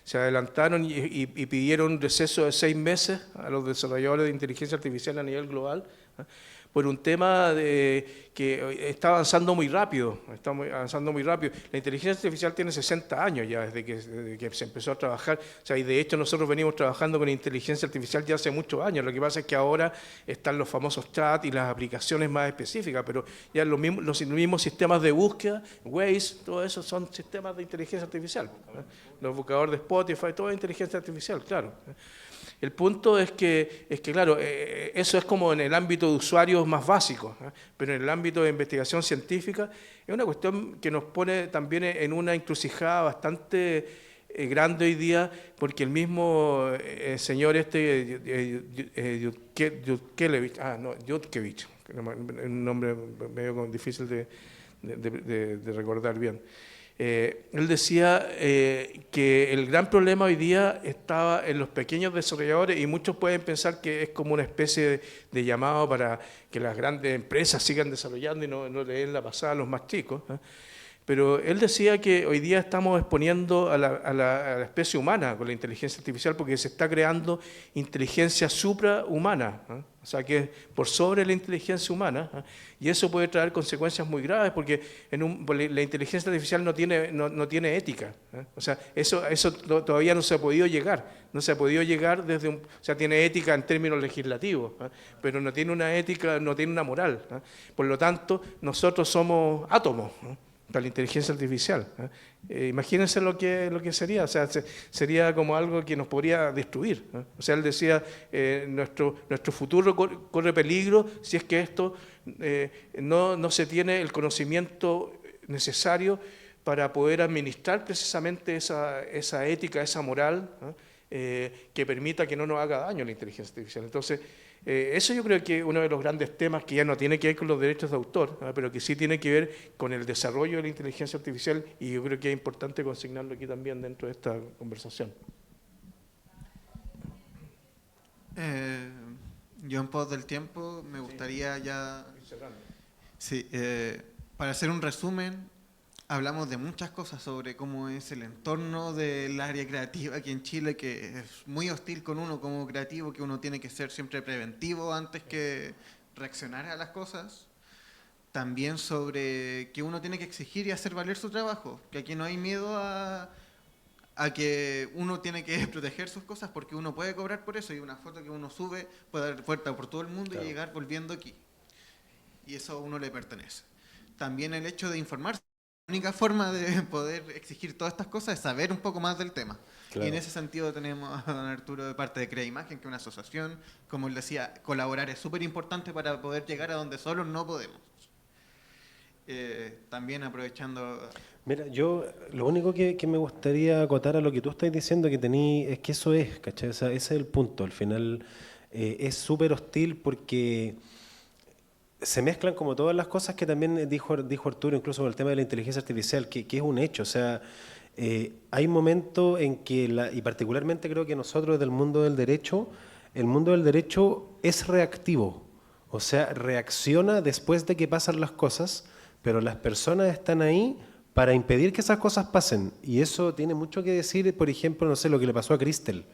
se adelantaron y pidieron un receso de 6 meses a los desarrolladores de inteligencia artificial a nivel global, ¿no?, por un tema que está avanzando muy rápido, La inteligencia artificial tiene 60 años ya desde que se empezó a trabajar, o sea, y de hecho nosotros venimos trabajando con inteligencia artificial ya hace muchos años. Lo que pasa es que ahora están los famosos chats y las aplicaciones más específicas, pero ya los mismos sistemas de búsqueda, Waze, todo eso son sistemas de inteligencia artificial, ¿no? Los buscadores de Spotify, todo es inteligencia artificial, claro. El punto es que claro, eso es como en el ámbito de usuarios más básicos, ¿eh? Pero en el ámbito de investigación científica es una cuestión que nos pone también en una encrucijada bastante grande hoy día, porque el mismo señor Yudkowicz, un nombre medio difícil de recordar bien. Él decía que el gran problema hoy día estaba en los pequeños desarrolladores, y muchos pueden pensar que es como una especie de llamado para que las grandes empresas sigan desarrollando y no le den la pasada a los más chicos, ¿eh? Pero él decía que hoy día estamos exponiendo a la especie humana con la inteligencia artificial porque se está creando inteligencia suprahumana, ¿eh? O sea, que es por sobre la inteligencia humana, ¿eh? Y eso puede traer consecuencias muy graves porque la inteligencia artificial no tiene ética, ¿eh? O sea, eso todavía no se ha podido llegar, desde o sea, tiene ética en términos legislativos, ¿eh? Pero no tiene una ética, no tiene una moral, ¿eh? Por lo tanto, nosotros somos átomos, ¿eh? Para la inteligencia artificial, ¿eh? Imagínense lo que sería, o sea, sería como algo que nos podría destruir, ¿eh? O sea, él decía, nuestro futuro corre peligro si es que esto no se tiene el conocimiento necesario para poder administrar precisamente esa ética, esa moral, ¿eh? Que permita que no nos haga daño la inteligencia artificial. Entonces, eso yo creo que es uno de los grandes temas que ya no tiene que ver con los derechos de autor, ¿no? Pero que sí tiene que ver con el desarrollo de la inteligencia artificial y yo creo que es importante consignarlo aquí también dentro de esta conversación. Yo en pos del tiempo me gustaría ya... Sí, para hacer un resumen, hablamos de muchas cosas sobre cómo es el entorno del área creativa aquí en Chile, que es muy hostil con uno como creativo, que uno tiene que ser siempre preventivo antes que reaccionar a las cosas. También sobre que uno tiene que exigir y hacer valer su trabajo, que aquí no hay miedo a que uno tiene que proteger sus cosas porque uno puede cobrar por eso y una foto que uno sube puede dar vuelta por todo el mundo, claro, y llegar volviendo aquí. Y eso a uno le pertenece. También el hecho de informarse. La única forma de poder exigir todas estas cosas es saber un poco más del tema. Claro. Y en ese sentido tenemos a don Arturo de parte de Crea Imagen, que es una asociación, como él decía, colaborar es súper importante para poder llegar a donde solos no podemos. También aprovechando... Mira, yo lo único que me gustaría acotar a lo que tú estás diciendo que tení, es que eso es, ¿cachai? O sea, ese es el punto. Al final es súper hostil porque... se mezclan como todas las cosas que también dijo Arturo, incluso con el tema de la inteligencia artificial, que es un hecho. O sea, hay momentos en que, y particularmente creo que nosotros del mundo del derecho, el mundo del derecho es reactivo. O sea, reacciona después de que pasan las cosas, pero las personas están ahí para impedir que esas cosas pasen. Y eso tiene mucho que decir, por ejemplo, no sé, lo que le pasó a Cristel,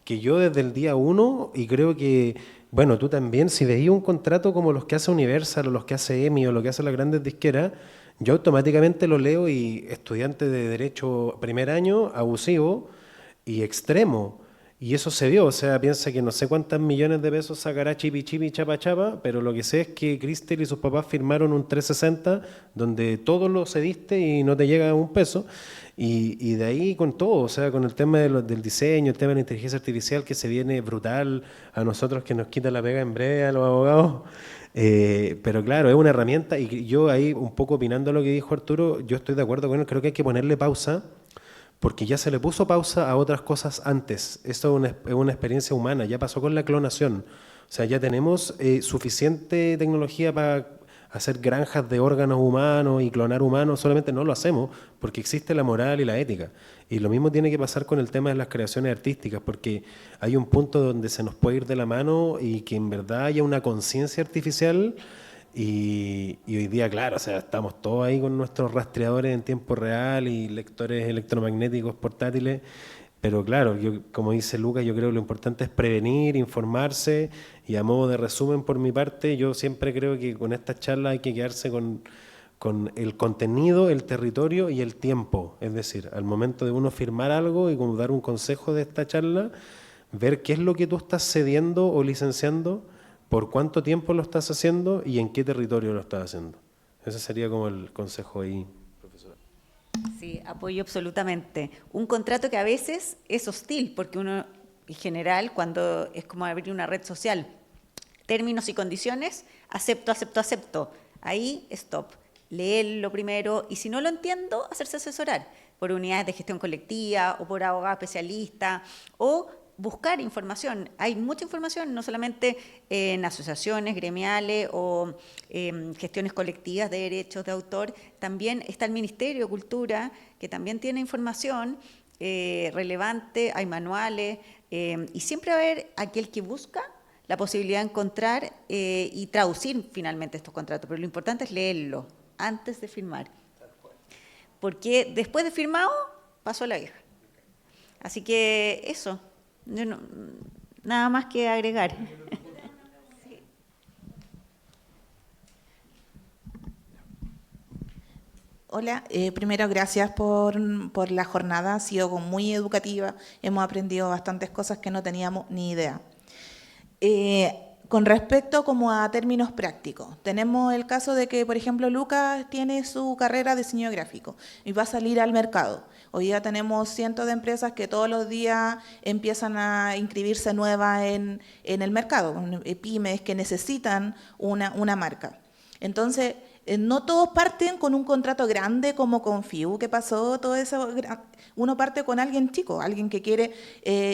que yo desde el día 1, y creo que, bueno, tú también, si veías un contrato como los que hace Universal o los que hace EMI o lo que hacen las grandes disqueras, yo automáticamente lo leo y estudiante de Derecho primer año, abusivo y extremo. Y eso se vio, o sea, piensa que no sé cuántos millones de pesos sacará Chipi Chipi Chapa Chapa, pero lo que sé es que Cristel y sus papás firmaron un 360 donde todo lo cediste y no te llega un peso. Y de ahí con todo, o sea, con el tema del diseño, el tema de la inteligencia artificial que se viene brutal a nosotros, que nos quita la pega en breve a los abogados. Pero claro, es una herramienta y yo ahí un poco opinando lo que dijo Arturo, yo estoy de acuerdo con él, creo que hay que ponerle pausa porque ya se le puso pausa a otras cosas antes. Esto es una experiencia humana, ya pasó con la clonación. O sea, ya tenemos suficiente tecnología para hacer granjas de órganos humanos y clonar humanos, solamente no lo hacemos porque existe la moral y la ética. Y lo mismo tiene que pasar con el tema de las creaciones artísticas, porque hay un punto donde se nos puede ir de la mano y que en verdad haya una conciencia artificial y hoy día, claro, o sea, estamos todos ahí con nuestros rastreadores en tiempo real y lectores electromagnéticos portátiles. Pero claro, como dice Lucas, yo creo que lo importante es prevenir, informarse y a modo de resumen por mi parte, yo siempre creo que con estas charlas hay que quedarse con el contenido, el territorio y el tiempo. Es decir, al momento de uno firmar algo y como dar un consejo de esta charla, ver qué es lo que tú estás cediendo o licenciando, por cuánto tiempo lo estás haciendo y en qué territorio lo estás haciendo. Ese sería como el consejo ahí. Sí, apoyo absolutamente. Un contrato que a veces es hostil, porque uno, en general, cuando es como abrir una red social, términos y condiciones, acepto. Ahí, stop. Leerlo primero y si no lo entiendo, hacerse asesorar por unidades de gestión colectiva o por abogados especialistas o buscar información. Hay mucha información, no solamente en asociaciones gremiales o gestiones colectivas de derechos de autor, también está el Ministerio de Cultura, que también tiene información relevante, hay manuales, y siempre va a haber aquel que busca la posibilidad de encontrar y traducir finalmente estos contratos, pero lo importante es leerlo antes de firmar. porque después de firmado pasó la vieja. Así que eso, nada más que agregar. Hola, primero gracias por la jornada, ha sido muy educativa, hemos aprendido bastantes cosas que no teníamos ni idea. Con respecto como a términos prácticos, tenemos el caso de que, por ejemplo, Lucas tiene su carrera de diseño gráfico y va a salir al mercado. Hoy día tenemos cientos de empresas que todos los días empiezan a inscribirse nuevas en el mercado, pymes que necesitan una marca. Entonces, no todos parten con un contrato grande como con FIU, que pasó todo eso. Uno parte con alguien chico, alguien que quiere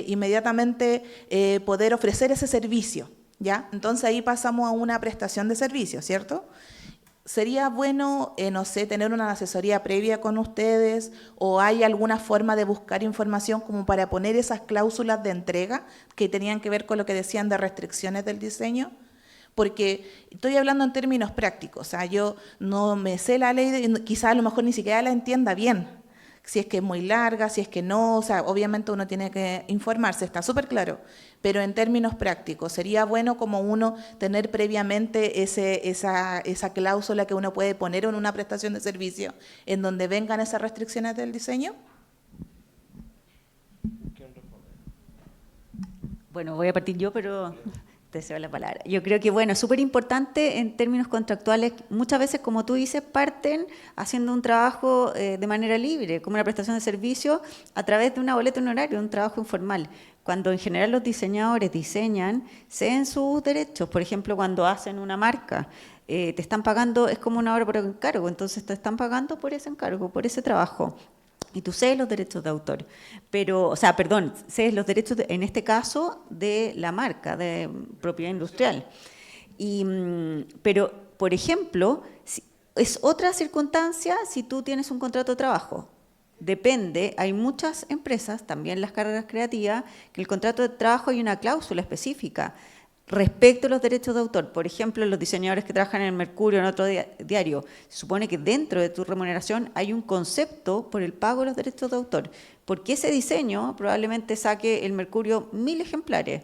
inmediatamente poder ofrecer ese servicio, ¿ya? Entonces ahí pasamos a una prestación de servicio, ¿cierto? Sería bueno, no sé, tener una asesoría previa con ustedes, o hay alguna forma de buscar información como para poner esas cláusulas de entrega que tenían que ver con lo que decían de restricciones del diseño. Porque estoy hablando en términos prácticos, o sea, yo no me sé la ley, quizás a lo mejor ni siquiera la entienda bien, si es que es muy larga, si es que no, o sea, obviamente uno tiene que informarse, está súper claro, pero en términos prácticos, sería bueno como uno tener previamente esa cláusula que uno puede poner en una prestación de servicio, en donde vengan esas restricciones del diseño. Bueno, voy a partir yo, pero te cedo la palabra. Yo creo que, bueno, es súper importante en términos contractuales. Muchas veces, como tú dices, parten haciendo un trabajo de manera libre, como una prestación de servicio, a través de una boleta honoraria, un trabajo informal. Cuando en general los diseñadores diseñan, ceden sus derechos. Por ejemplo, cuando hacen una marca, te están pagando, es como una hora por encargo, entonces te están pagando por ese encargo, por ese trabajo. Y tú cedes los derechos de autor, pero, o sea, perdón, cedes los derechos, en este caso, de la marca, de propiedad industrial. Pero, por ejemplo, es otra circunstancia si tú tienes un contrato de trabajo. Depende, hay muchas empresas, también las carreras creativas, que en el contrato de trabajo hay una cláusula específica respecto a los derechos de autor. Por ejemplo, los diseñadores que trabajan en el Mercurio, en otro diario, se supone que dentro de tu remuneración hay un concepto por el pago de los derechos de autor, porque ese diseño probablemente saque el Mercurio 1000 ejemplares.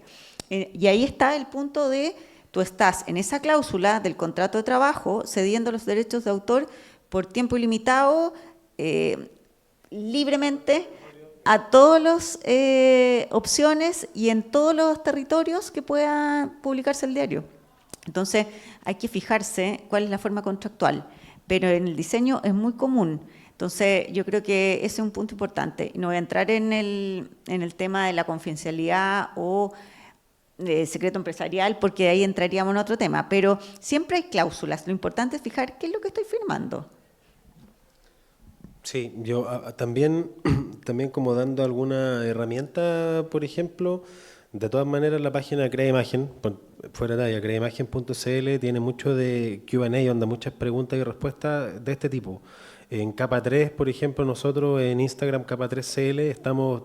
Y ahí está el punto de, tú estás en esa cláusula del contrato de trabajo cediendo los derechos de autor por tiempo ilimitado, libremente, a todas las opciones y en todos los territorios que pueda publicarse el diario. Entonces, hay que fijarse cuál es la forma contractual, pero en el diseño es muy común. Entonces, yo creo que ese es un punto importante. No voy a entrar en el tema de la confidencialidad o de secreto empresarial, porque ahí entraríamos en otro tema, pero siempre hay cláusulas. Lo importante es fijar qué es lo que estoy firmando. Sí, yo también como dando alguna herramienta, por ejemplo, de todas maneras la página Crea Imagen, fuera de talla, creaimagen.cl tiene mucho de Q&A, donde muchas preguntas y respuestas de este tipo. En Capa 3, por ejemplo, nosotros en Instagram Capa 3CL estamos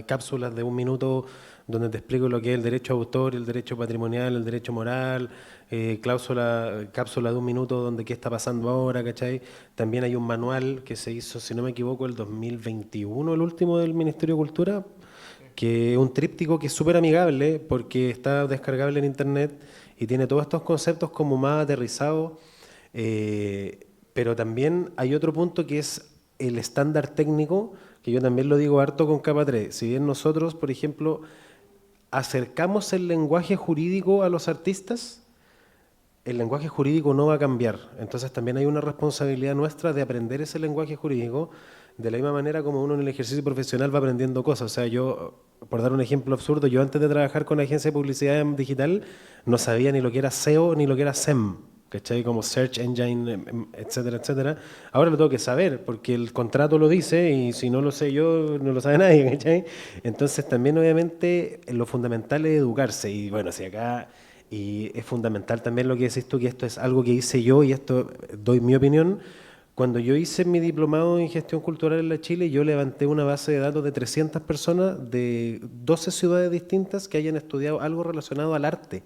cápsulas de 1 minuto donde te explico lo que es el derecho a autor, el derecho patrimonial, el derecho moral, cápsula de 1 minuto donde qué está pasando ahora, ¿cachai? También hay un manual que se hizo, si no me equivoco, el 2021, el último del Ministerio de Cultura, que es un tríptico que es súper amigable porque está descargable en internet y tiene todos estos conceptos como más aterrizados, pero también hay otro punto que es el estándar técnico, que yo también lo digo harto con Capa 3. Si bien nosotros, por ejemplo, acercamos el lenguaje jurídico a los artistas, el lenguaje jurídico no va a cambiar. Entonces también hay una responsabilidad nuestra de aprender ese lenguaje jurídico de la misma manera como uno en el ejercicio profesional va aprendiendo cosas. O sea, yo, por dar un ejemplo absurdo, yo antes de trabajar con agencia de publicidad digital no sabía ni lo que era SEO ni lo que era SEM, ¿cachai? Como Search Engine, etcétera, etcétera. Ahora lo tengo que saber porque el contrato lo dice y si no lo sé yo, no lo sabe nadie, ¿cachai? Entonces también obviamente lo fundamental es educarse y bueno, si acá... Y es fundamental también lo que decís tú, que esto es algo que hice yo y esto doy mi opinión. Cuando yo hice mi diplomado en gestión cultural en la Chile, yo levanté una base de datos de 300 personas de 12 ciudades distintas que hayan estudiado algo relacionado al arte.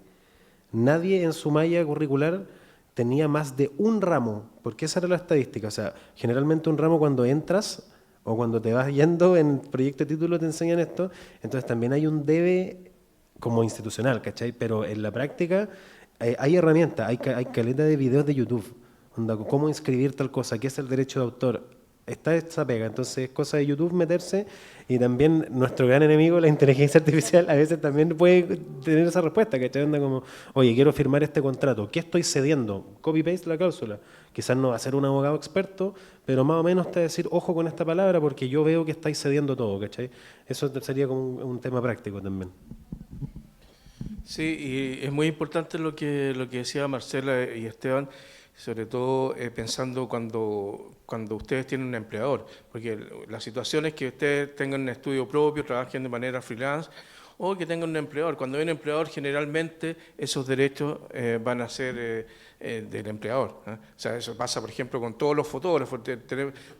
Nadie en su malla curricular tenía más de un ramo, porque esa era la estadística. O sea, generalmente un ramo cuando entras o cuando te vas yendo en proyecto de título te enseñan esto, entonces también hay un debe como institucional, ¿cachai? Pero en la práctica hay herramientas, hay caleta de videos de YouTube, onda, cómo inscribir tal cosa, qué es el derecho de autor. Está esa pega, entonces es cosa de YouTube meterse y también nuestro gran enemigo, la inteligencia artificial, a veces también puede tener esa respuesta, ¿cachai? Onda como, oye, quiero firmar este contrato, ¿qué estoy cediendo? Copy-paste la cláusula. Quizás no va a ser un abogado experto, pero más o menos te va a decir, ojo con esta palabra porque yo veo que estáis cediendo todo, ¿cachai? Eso sería como un tema práctico también. Sí, y es muy importante lo que decía Marcela y Esteban, sobre todo pensando cuando ustedes tienen un empleador, porque la situación es que ustedes tengan un estudio propio, trabajen de manera freelance, o que tengan un empleador. Cuando hay un empleador, generalmente esos derechos van a ser del empleador. O sea, eso pasa, por ejemplo, con todos los fotógrafos.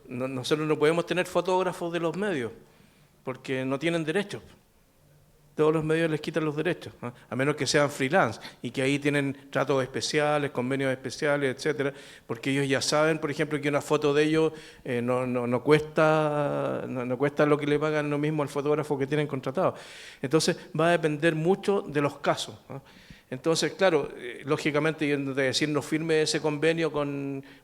Nosotros no podemos tener fotógrafos de los medios, porque no tienen derechos. Todos los medios les quitan los derechos, ¿no? A menos que sean freelance y que ahí tienen tratos especiales, convenios especiales, etcétera, porque ellos ya saben, por ejemplo, que una foto de ellos no cuesta lo que le pagan lo mismo al fotógrafo que tienen contratado. Entonces va a depender mucho de los casos, ¿no? Entonces, claro, lógicamente, yo no te decir no firme ese convenio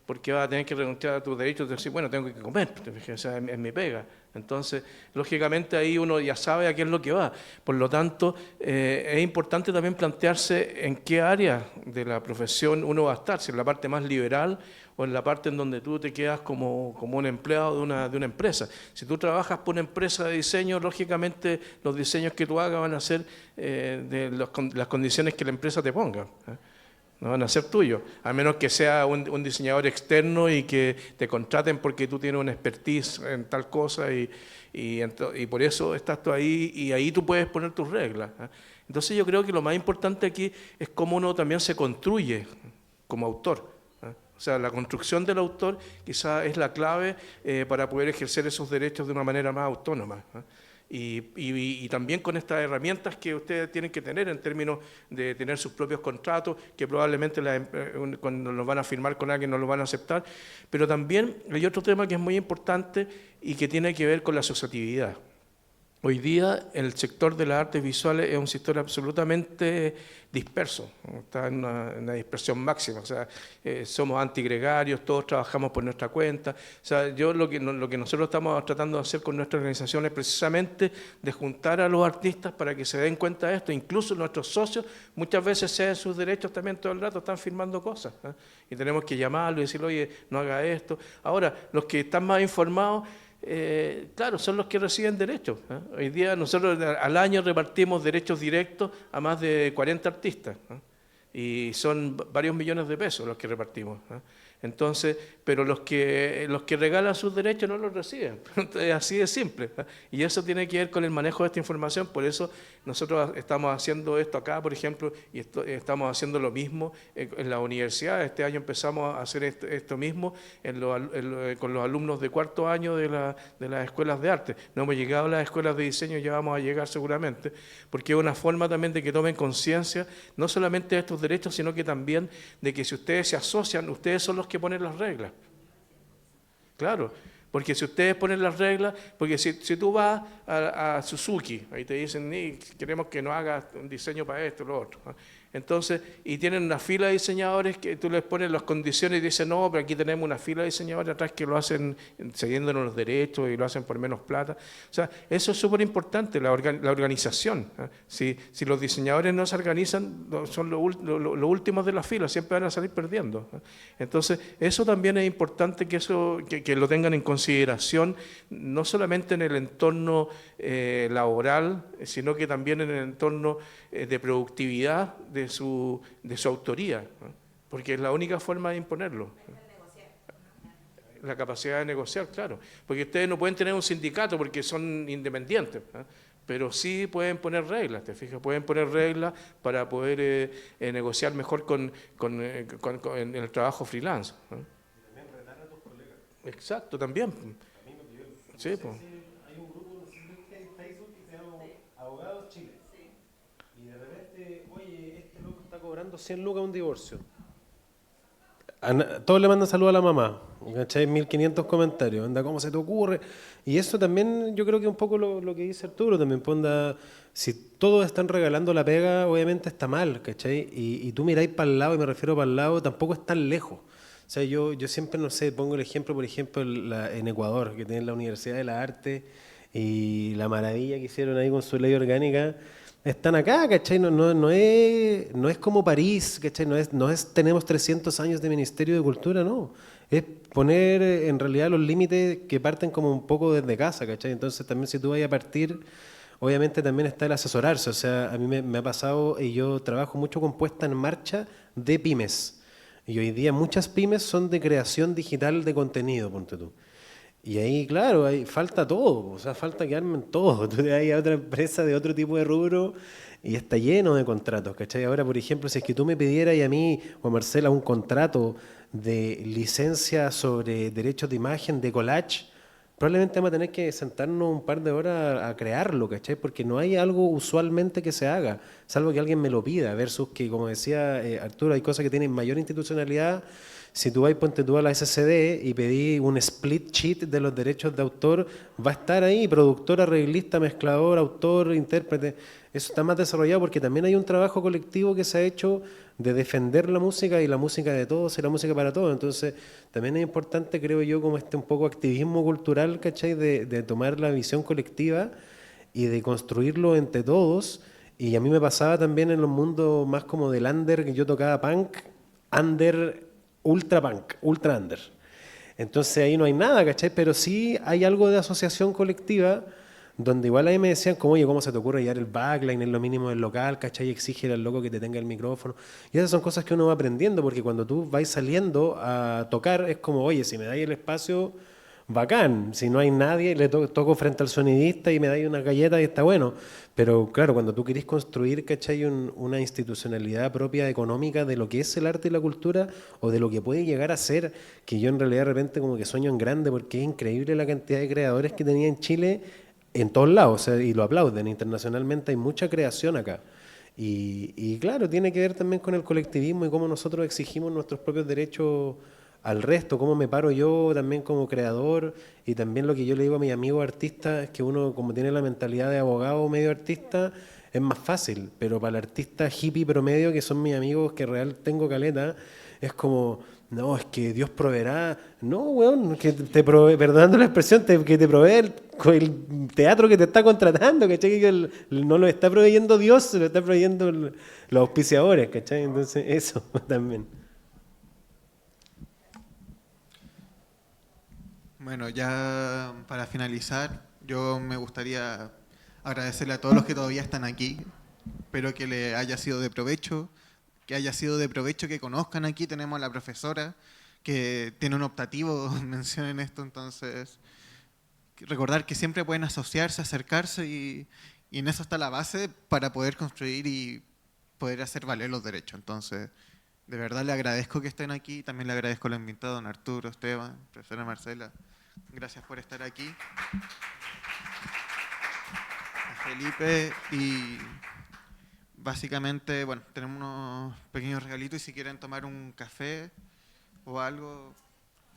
porque vas a tener que renunciar a tus derechos, decir, bueno, tengo que comer, o sea, es mi pega. Entonces, lógicamente ahí uno ya sabe a qué es lo que va. Por lo tanto, es importante también plantearse en qué área de la profesión uno va a estar, si en la parte más liberal o en la parte en donde tú te quedas como un empleado de una empresa. Si tú trabajas por una empresa de diseño, lógicamente los diseños que tú hagas van a ser de las condiciones que la empresa te ponga, ¿eh? No van a ser tuyos, a menos que sea un diseñador externo y que te contraten porque tú tienes una expertise en tal cosa y por eso estás tú ahí y ahí tú puedes poner tus reglas, ¿eh? Entonces yo creo que lo más importante aquí es cómo uno también se construye como autor, ¿eh? O sea, la construcción del autor quizás es la clave para poder ejercer esos derechos de una manera más autónoma, ¿eh? Y también con estas herramientas que ustedes tienen que tener en términos de tener sus propios contratos, que probablemente cuando los van a firmar con alguien no los van a aceptar, pero también hay otro tema que es muy importante y que tiene que ver con la asociatividad. Hoy día el sector de las artes visuales es un sector absolutamente disperso, está en una dispersión máxima, o sea, somos antigregarios, todos trabajamos por nuestra cuenta. O sea, lo que nosotros estamos tratando de hacer con nuestra organización es precisamente de juntar a los artistas para que se den cuenta de esto. Incluso nuestros socios muchas veces ceden sus derechos también todo el rato, están firmando cosas, ¿eh? Y tenemos que llamarlo y decirle, oye, no haga esto. Ahora, los que están más informados, claro, son los que reciben derechos, ¿eh? Hoy día nosotros al año repartimos derechos directos a más de 40 artistas, ¿eh? Y son varios millones de pesos los que repartimos, ¿eh? Entonces, pero los que regalan sus derechos no los reciben. Entonces, así de simple, ¿eh? Y eso tiene que ver con el manejo de esta información. Por eso nosotros estamos haciendo esto acá, por ejemplo, y estamos haciendo lo mismo en la universidad. Este año empezamos a hacer esto mismo con los alumnos de cuarto año de las escuelas de arte. No hemos llegado a las escuelas de diseño, ya vamos a llegar seguramente, porque es una forma también de que tomen conciencia, no solamente de estos derechos, sino que también de que si ustedes se asocian, ustedes son los que ponen las reglas. Claro, porque si ustedes ponen las reglas, porque si tú vas a Suzuki, ahí te dicen, queremos que nos hagas un diseño para esto, lo otro, ¿no? Entonces, y tienen una fila de diseñadores que tú les pones las condiciones y dicen, no, pero aquí tenemos una fila de diseñadores atrás que lo hacen cediéndonos los derechos y lo hacen por menos plata. O sea, eso es súper importante, la organización, ¿eh? Si los diseñadores no se organizan, son los últimos de la fila, siempre van a salir perdiendo, ¿eh? Entonces, eso también es importante que lo tengan en consideración, no solamente en el entorno laboral, sino que también en el entorno de productividad de su autoría, ¿no? Porque es la única forma de imponerlo. La capacidad de negociar, claro. Porque ustedes no pueden tener un sindicato porque son independientes, ¿eh? Pero sí pueden poner reglas, ¿te fijas? Pueden poner reglas para poder negociar mejor en el trabajo freelance, ¿eh? Y también retar a tus colegas. Exacto, también. Sí, pues. Hay un grupo, no sé si viste en Facebook, que se llama Abogados Chile. Y de repente, oye, este loco está cobrando 100 lucas un divorcio. todos le mandan saludos a la mamá, ¿cachai? 1500 comentarios, anda, ¿cómo se te ocurre? Y eso también yo creo que un poco lo que dice Arturo, también ponda, si todos están regalando la pega, obviamente está mal, ¿cachai? Y tú miráis para el lado, y me refiero para el lado, tampoco es tan lejos. O sea, yo siempre, no sé, pongo el ejemplo, por ejemplo, en Ecuador, que tienen la Universidad de las Artes y la maravilla que hicieron ahí con su ley orgánica, están acá, ¿cachai? No es como París, ¿cachai? Tenemos 300 años de Ministerio de Cultura, no. Es poner en realidad los límites que parten como un poco desde casa, ¿cachai? Entonces también si tú vas a partir, obviamente también está el asesorarse. O sea, a mí me ha pasado, y yo trabajo mucho con puesta en marcha de pymes. Y hoy día muchas pymes son de creación digital de contenido, ponte tú. Y ahí, claro, ahí falta todo, o sea, falta que armen todo. Tú te vas a otra empresa de otro tipo de rubro y está lleno de contratos, ¿cachai? Ahora, por ejemplo, si es que tú me pidieras y a mí o a Marcela un contrato de licencia sobre derechos de imagen, de collage, probablemente vamos a tener que sentarnos un par de horas a crearlo, ¿cachai? Porque no hay algo usualmente que se haga, salvo que alguien me lo pida, versus que, como decía Arturo, hay cosas que tienen mayor institucionalidad. Si tú vas, ponte tú a la SCD y pedí un split sheet de los derechos de autor, va a estar ahí, productor, arreglista, mezclador, autor, intérprete. Eso está más desarrollado porque también hay un trabajo colectivo que se ha hecho de defender la música y la música de todos y la música para todos. Entonces, también es importante, creo yo, como un poco activismo cultural, ¿cachai? De tomar la visión colectiva y de construirlo entre todos. Y a mí me pasaba también en los mundos más como del under, que yo tocaba punk, under, ultra punk, ultra under. Entonces ahí no hay nada, ¿cachai? Pero sí hay algo de asociación colectiva donde igual ahí me decían como, oye, ¿cómo se te ocurre llevar el backline en lo mínimo del local, ¿cachai? Exige al loco que te tenga el micrófono. Y esas son cosas que uno va aprendiendo porque cuando tú vas saliendo a tocar es como, oye, si me dais el espacio, bacán. Si no hay nadie, le toco frente al sonidista y me dais una galleta y está bueno. Pero claro, cuando tú querés construir, ¿cachai? Una institucionalidad propia económica de lo que es el arte y la cultura o de lo que puede llegar a ser, que yo en realidad de repente como que sueño en grande porque es increíble la cantidad de creadores que tenía en Chile en todos lados, o sea, y lo aplauden. Internacionalmente hay mucha creación acá. Y claro, tiene que ver también con el colectivismo y cómo nosotros exigimos nuestros propios derechos al resto, cómo me paro yo también como creador y también lo que yo le digo a mis amigos artistas es que uno como tiene la mentalidad de abogado medio artista es más fácil, pero para el artista hippie promedio que son mis amigos que real tengo caleta, es como, no, es que Dios proveerá, no, weón, que te provee, perdonando la expresión, que te provee el teatro que te está contratando, ¿cachai? Que no lo está proveyendo Dios, lo está proveyendo los auspiciadores, ¿cachai? Entonces eso también. Bueno, ya para finalizar, yo me gustaría agradecerle a todos los que todavía están aquí. Espero que le haya sido de provecho, que conozcan aquí. Tenemos a la profesora que tiene un optativo, mencionen esto, entonces recordar que siempre pueden asociarse, acercarse y en eso está la base para poder construir y poder hacer valer los derechos. Entonces, de verdad le agradezco que estén aquí, también le agradezco a los invitados, don Arturo, Esteban, profesora Marcela. Gracias por estar aquí. A Felipe y básicamente, bueno, tenemos unos pequeños regalitos y si quieren tomar un café o algo,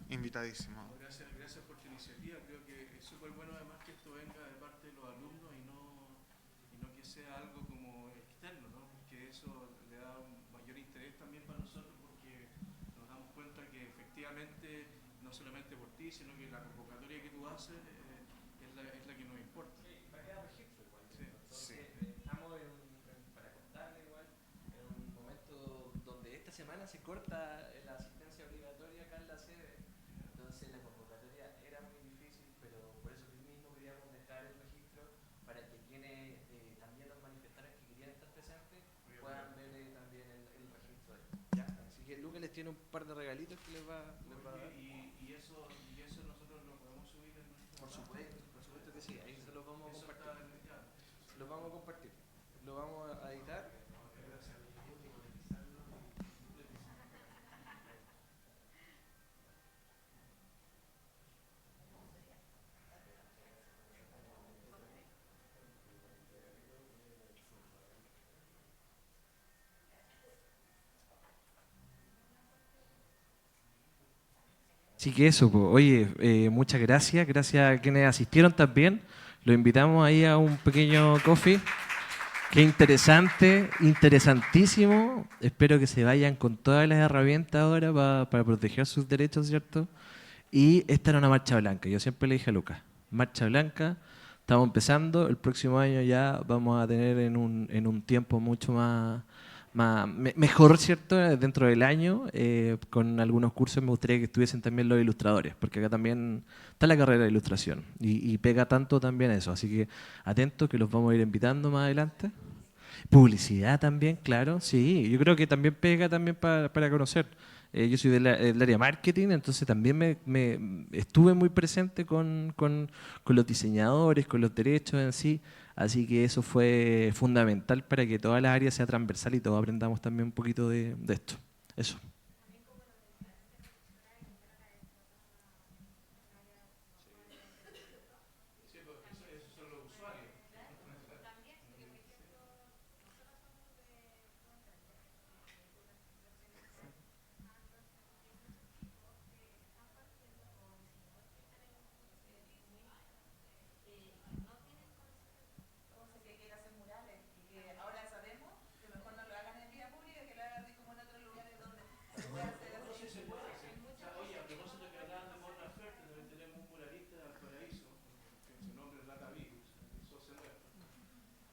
invitadísimo. Gracias por tu iniciativa. Creo que es súper bueno además que esto venga de parte de los alumnos y no que sea algo como externo, ¿no? Que eso le da un mayor interés también para nosotros porque nos damos cuenta que efectivamente no solamente por ti, sino que la convocatoria que tú haces es la que nos importa. Sí, va a quedar registro igual. Sí. Estamos para contarle igual, en un momento donde esta semana se corta la asistencia obligatoria acá en la sede. Entonces la convocatoria era muy difícil, pero por eso mismo queríamos dejar el registro para que quienes también nos manifestaran que querían estar presentes puedan ver también el registro. ¿Ya? Así que Lucas les tiene un par de regalitos que les va a dar. Y eso nosotros lo podemos subir en nuestro... Por supuesto que sí, ahí se los vamos a compartir. Los vamos a compartir, lo vamos a editar. Así que eso, po. Oye, muchas gracias. Gracias a quienes asistieron también. Los invitamos ahí a un pequeño coffee. Qué interesante, interesantísimo. Espero que se vayan con todas las herramientas ahora para proteger sus derechos, ¿cierto? Y esta era una marcha blanca. Yo siempre le dije a Lucas, marcha blanca, estamos empezando. El próximo año ya vamos a tener en un tiempo mucho mejor, ¿cierto? Dentro del año, con algunos cursos me gustaría que estuviesen también los ilustradores, porque acá también está la carrera de ilustración y pega tanto también eso. Así que atentos que los vamos a ir invitando más adelante. Publicidad también, claro, sí. Yo creo que también pega también para conocer. Yo soy del área marketing, entonces también me estuve muy presente con los diseñadores, con los derechos en sí. Así que eso fue fundamental para que toda la área sea transversal y todos aprendamos también un poquito de esto. Eso.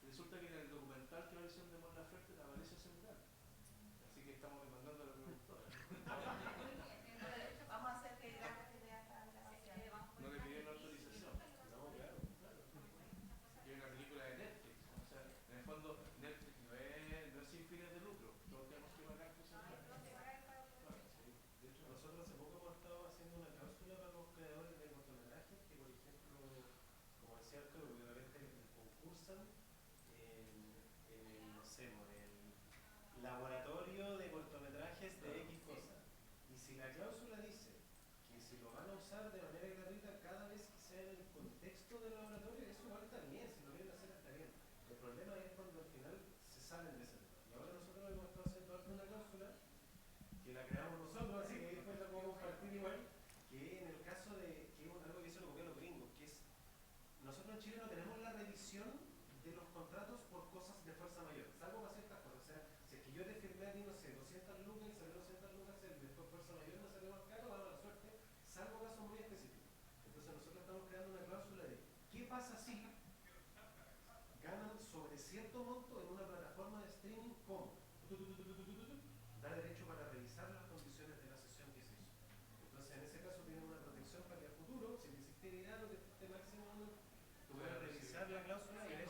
Resulta que en el documental que va a visión de Mon Laferte aparece ese mural. Así que estamos demandando a la productora. Vamos a hacer que no le pidieron autorización. No, claro, claro. Y es una película de Netflix. O sea, en el fondo, Netflix no es sin fines de lucro. Todos tenemos que pagar cosas. De hecho, nosotros hace poco hemos estado haciendo una cláusula para los creadores de cortometrajes que, por ejemplo, como decía Arturo, de repente concursan no sé, el laboratorio de cortometrajes de X cosa. Y si la cláusula dice que si lo van a usar de manera gratuita cada vez que sea en el contexto del laboratorio, eso igual está bien, si lo quieren hacer está bien. El problema es cuando al final se salen de ese tema. Y ahora nosotros hemos estado haciendo una cláusula que la creamos nosotros, así que después la podemos compartir igual, que en el caso de, que es algo que se lo copian los gringos, que es, nosotros en Chile no tenemos la revisión de los contratos por cosas de fuerza mayor, salvo para ciertas cosas. O sea, si es que yo te firmé a ti, no sé, 200 lucas y salió 200 lucas, después fuerza mayor me salió más caro, va a la suerte, salvo casos muy específicos. Entonces nosotros estamos creando una cláusula de ¿qué pasa si ganan sobre cierto monto en una plataforma de streaming? ¿Cómo? Da derecho para revisar las condiciones de la sesión que se hizo. Entonces en ese caso tienen una protección para que a futuro, si te hiciste viral o que esté máximo, tú puedas revisar la cláusula y